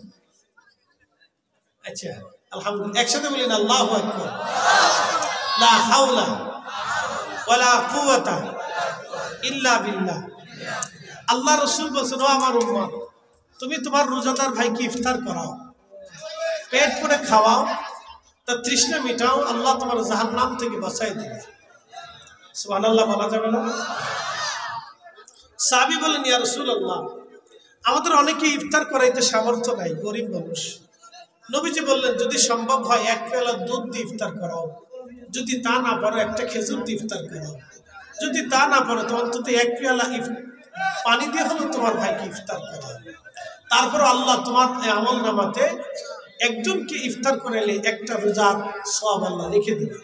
আচ্ছা আলহামদুলিল্লাহ, একসাথে বলেন আল্লাহু আকবার। লা হাওলা ওয়ালা কুওয়াতা ইল্লা বিল্লাহ। আল্লাহ রাসূল বলেছেন, ও আমার উম্মত, তুমি তোমার রোজাদার ভাইকে ইফতার করাও, পেট পুরে খাওয়াও, তার তৃষ্ণা মিটাও, আল্লাহ তোমার জাহান্নাম থেকে বাঁচাই দেবে। সুবহানাল্লাহ বলা যাবে না? সাহাবী বলেন, ইয়া রাসূলুল্লাহ, আমাদের অনেকে ইফতার করাইতে সামর্থ্য নাই, গরিব মানুষ। নবীজি বললেন, যদি সম্ভব হয় এক পেয়ালা দুধ দিয়ে ইফতার করাও, যদি তা না পারো একটা খেজুর দিয়ে ইফতার করাও, যদি তা না পারো তো অন্তত এক পেয়ালা পানি দিয়ে হলো তোমার ভাইকে ইফতার করাও। তারপর আল্লাহ তোমার আমল নামাতে একজনকে ইফতার করাইলে একটা রোজার সওয়াব আল্লাহ লিখে দেবে।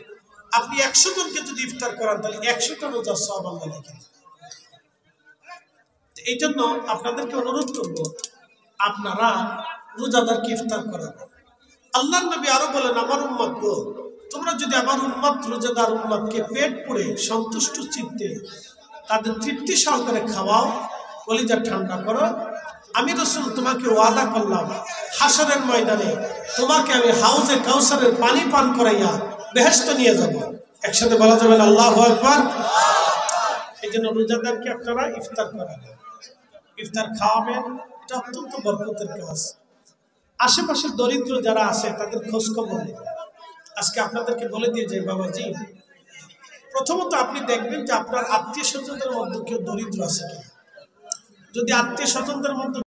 আপনি 100 জনকে যদি ইফতার করান তাহলে 100টা রোজার সওয়াব আল্লাহ লিখে দেবে। এই জন্য আপনাদেরকে অনুরোধ করব, আপনারা রোজাদারকে ইফতার করাবেন। আল্লাহর নবী আরো বলেন, আমার উম্মত গো, তোমরা যদি আমার উম্মত রোজাদার উম্মতকে পেট পুরে সন্তুষ্ট চিত্তে তাদের তৃপ্তি সহকারে খাওয়াও, কলিজা ঠান্ডা করো, আমি রাসূল তোমাকে ওয়াদা করলাম হাসরের ময়দানে তোমাকে আমি হাউজে কাউসারের পানি পান করাইয়া বেহেশত নিয়ে যাব। একসাথে বলা যাবে না আল্লাহু আকবার? এই জন্য রোজাদারকে আপনারা ইফতার করাবেন, ইফতার খাওয়াবেন, এটা অত্যন্ত বরকতের কাজ। আশেপাশের দরিদ্র যারা আছে তাদের খোঁজ খবর নেবেন। আজকে আপনাদেরকে বলে দিয়ে যাই বাবাজি, প্রথমত আপনি দেখবেন যে আপনার আত্মীয় স্বজনদের মধ্যে কেউ দরিদ্র আছে কিনা। যদি আত্মীয় স্বজনদের মধ্যে